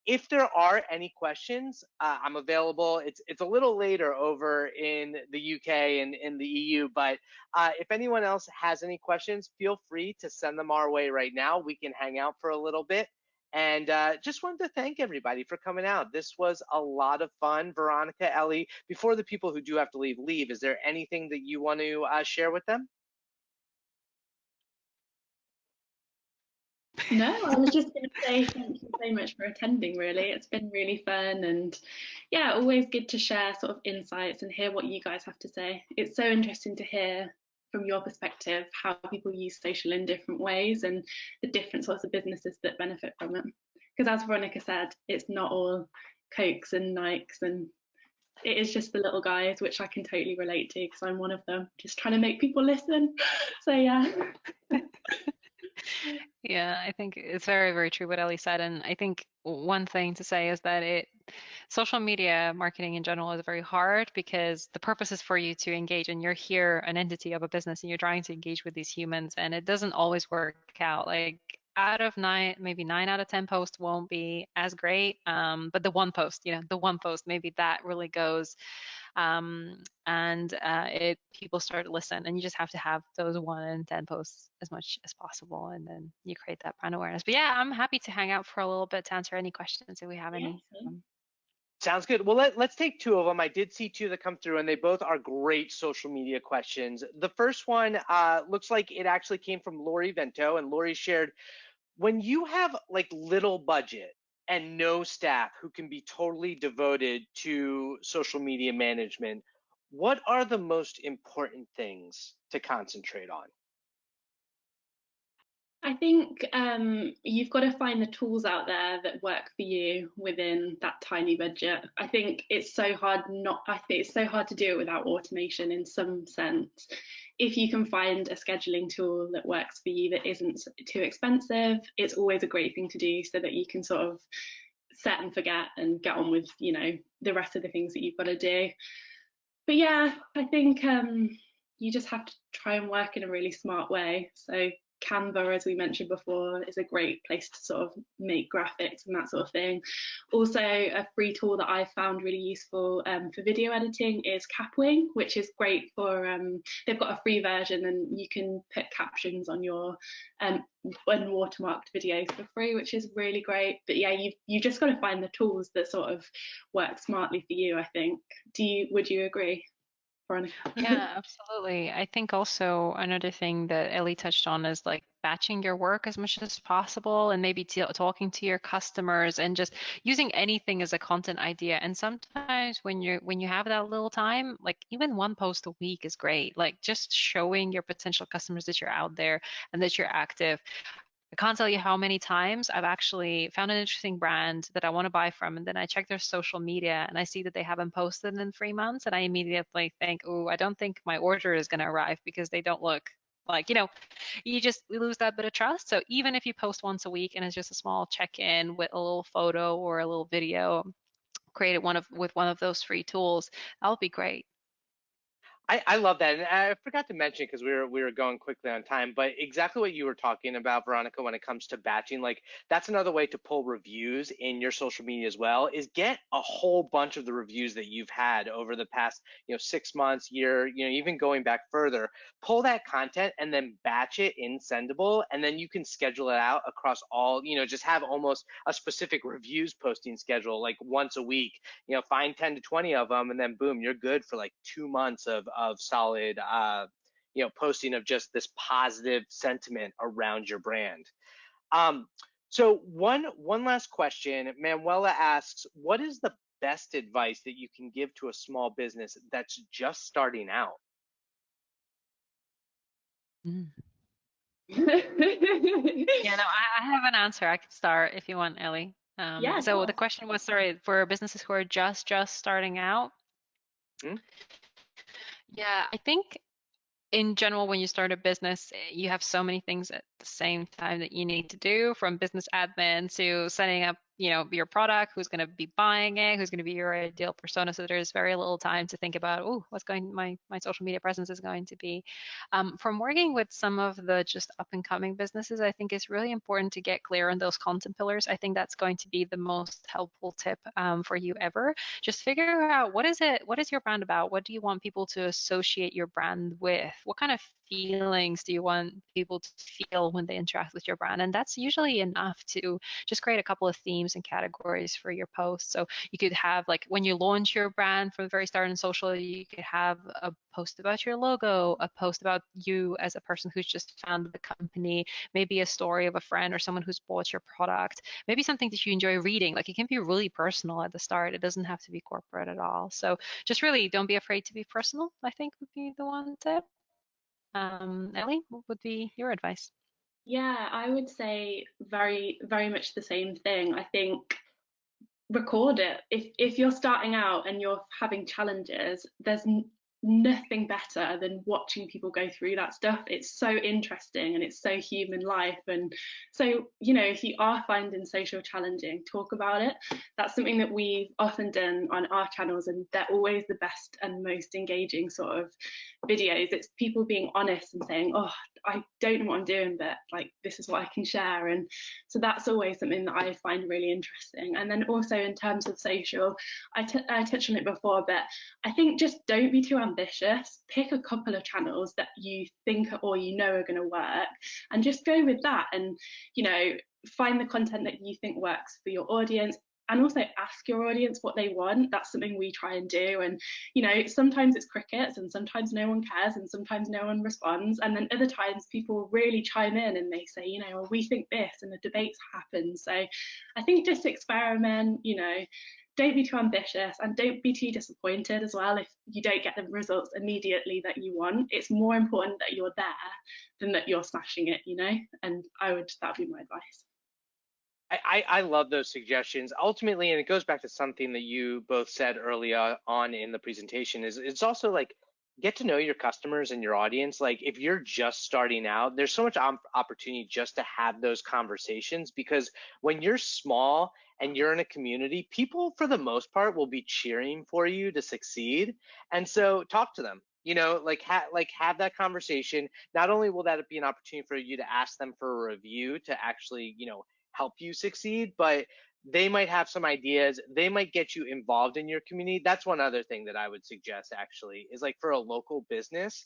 If there are any questions, I'm available. It's a little later over in the UK and in the EU, but if anyone else has any questions, feel free to send them our way right now. We can hang out for a little bit. And just wanted to thank everybody for coming out. This was a lot of fun. Veronica, Ellie, before the people who do have to leave, is there anything that you want to share with them? No, I was just going to say thank you so much for attending, really. It's been really fun and yeah, always good to share sort of insights and hear what you guys have to say. It's so interesting to hear from your perspective how people use social in different ways and the different sorts of businesses that benefit from it. Because as Veronica said, it's not all Cokes and Nikes, and it is just the little guys, which I can totally relate to because I'm one of them, just trying to make people listen. So yeah. Yeah, I think it's very, very true what Ellie said. And I think one thing to say is that social media marketing in general is very hard because the purpose is for you to engage, and you're here, an entity of a business, and you're trying to engage with these humans, and it doesn't always work out. Like out of maybe 9 out of 10 posts won't be as great. But the one post, maybe that really goes. And people start to listen, and you just have to have those 1 in 10 posts as much as possible, and then you create that brand awareness. But yeah, I'm happy to hang out for a little bit to answer any questions if we have any. Sounds good. Well, let's take 2 of them. I did see 2 that come through, and they both are great social media questions. The first one looks like it actually came from Lori Vento, and Lori shared, when you have like little budget and no staff who can be totally devoted to social media management, what are the most important things to concentrate on? I think you've got to find the tools out there that work for you within that tiny budget. I think it's so hard to do it without automation in some sense. If you can find a scheduling tool that works for you that isn't too expensive, it's always a great thing to do so that you can sort of set and forget and get on with, the rest of the things that you've got to do. But yeah, I think you just have to try and work in a really smart way. So Canva, as we mentioned before, is a great place to sort of make graphics and that sort of thing. Also, a free tool that I found really useful for video editing is Capwing, which is great for, they've got a free version and you can put captions on your unwatermarked videos for free, which is really great. But yeah, you've just got to find the tools that sort of work smartly for you, I think. Would you agree, Veronica? Yeah, absolutely. I think also another thing that Ellie touched on is like batching your work as much as possible and maybe talking to your customers and just using anything as a content idea. And sometimes when you have that little time, like even one post a week is great. Like just showing your potential customers that you're out there and that you're active. I can't tell you how many times I've actually found an interesting brand that I want to buy from, and then I check their social media and I see that they haven't posted in 3 months, and I immediately think, oh, I don't think my order is going to arrive because they don't look like, you just lose that bit of trust. So even if you post once a week and it's just a small check-in with a little photo or a little video created with one of those free tools, that'll be great. I love that, and I forgot to mention because we were going quickly on time, but exactly what you were talking about, Veronica, when it comes to batching, like that's another way to pull reviews in your social media as well. Is get a whole bunch of the reviews that you've had over the past 6 months, year, even going back further. Pull that content and then batch it in Sendible, and then you can schedule it out across all. Just have almost a specific reviews posting schedule, like once a week. Find 10 to 20 of them, and then boom, you're good for like 2 months of solid posting of just this positive sentiment around your brand. So one last question. Manuela asks, what is the best advice that you can give to a small business that's just starting out? Mm. Yeah, no, I have an answer. I can start if you want, Ellie. Yeah, So the question was, sorry, for businesses who are just starting out. Hmm? Yeah, I think in general, when you start a business, you have so many things at the same time that you need to do, from business admin to setting up, your product, who's going to be buying it, who's going to be your ideal persona. So there's very little time to think about, oh, my social media presence is going to be. From working with some of the just up and coming businesses, I think it's really important to get clear on those content pillars. I think that's going to be the most helpful tip for you ever. Just figure out what is your brand about? What do you want people to associate your brand with? What kind of feelings do you want people to feel when they interact with your brand? And that's usually enough to just create a couple of themes and categories for your posts. So you could have, like, when you launch your brand from the very start in social, you could have a post about your logo, a post about you as a person who's just founded the company, maybe a story of a friend or someone who's bought your product, maybe something that you enjoy reading. Like, it can be really personal at the start. It doesn't have to be corporate at all. So just really don't be afraid to be personal, I think would be the one tip. Ellie, what would be your advice? Yeah, I would say very, very much the same thing. I think record it. If you're starting out and you're having challenges, there's nothing better than watching people go through that stuff. It's so interesting and it's so human life. And so, if you are finding social challenging, talk about it. That's something that we've often done on our channels, and they're always the best and most engaging sort of videos. It's people being honest and saying, oh, I don't know what I'm doing, but like, this is what I can share. And so that's always something that I find really interesting. And then also in terms of social, I touched on it before, but I think just don't be too ambitious. Pick a couple of channels that you think or are going to work, and just go with that. And find the content that you think works for your audience, and also ask your audience what they want. That's something we try and do. And sometimes it's crickets, and sometimes no one cares, and sometimes no one responds, and then other times people really chime in and they say, well, we think this, and the debates happen. So I think just experiment. Don't be too ambitious, and don't be too disappointed as well if you don't get the results immediately that you want. It's more important that you're there than that you're smashing it. And that'd be my advice. I love those suggestions. Ultimately, and it goes back to something that you both said early on in the presentation, is it's also like, get to know your customers and your audience. Like, if you're just starting out, there's so much opportunity just to have those conversations, because when you're small and you're in a community, people for the most part will be cheering for you to succeed. And so talk to them, like have that conversation. Not only will that be an opportunity for you to ask them for a review to actually, help you succeed, but they might have some ideas. They might get you involved in your community. That's one other thing that I would suggest actually is like for a local business,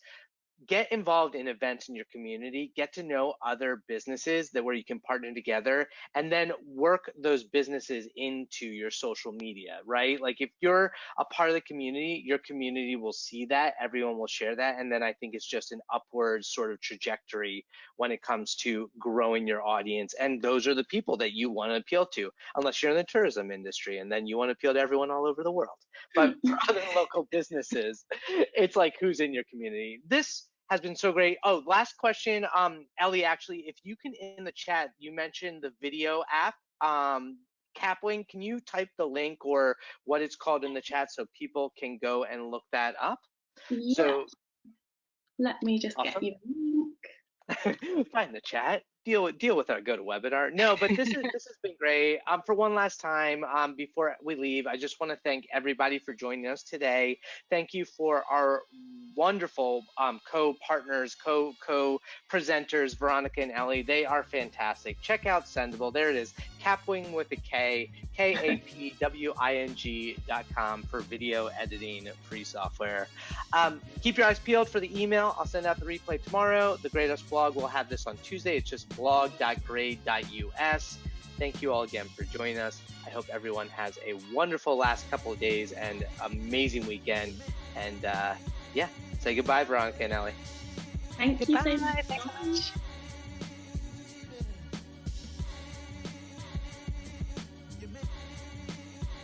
get involved in events in your community, get to know other businesses that where you can partner together, and then work those businesses into your social media, right? Like if you're a part of the community, your community will see that, everyone will share that, and then I think it's just an upward sort of trajectory when it comes to growing your audience. And those are the people that you want to appeal to, unless you're in the tourism industry, and then you want to appeal to everyone all over the world. But for other local businesses, it's like who's in your community. This has been so great. Oh, last question, Ellie, actually, if you can in the chat, you mentioned the video app, Capwing, can you type the link or what it's called in the chat so people can go and look that up? Yeah. So let me just awesome. get you the link. Find the chat. Deal with our GoToWebinar. No, but this has been great. For one last time, before we leave, I just want to thank everybody for joining us today. Thank you for our wonderful co-partners, co-presenters, Veronica and Ellie. They are fantastic. Check out Sendible. There it is, Capwing with a K, KAPWING.com for video editing free software. Keep your eyes peeled for the email. I'll send out the replay tomorrow. The Grade Us blog will have this on Tuesday. It's just blog.grade.us. Thank you all again for joining us. I hope everyone has a wonderful last couple of days and amazing weekend. And yeah, say goodbye, Veronica and Ellie. Thank you so much. Thanks so much.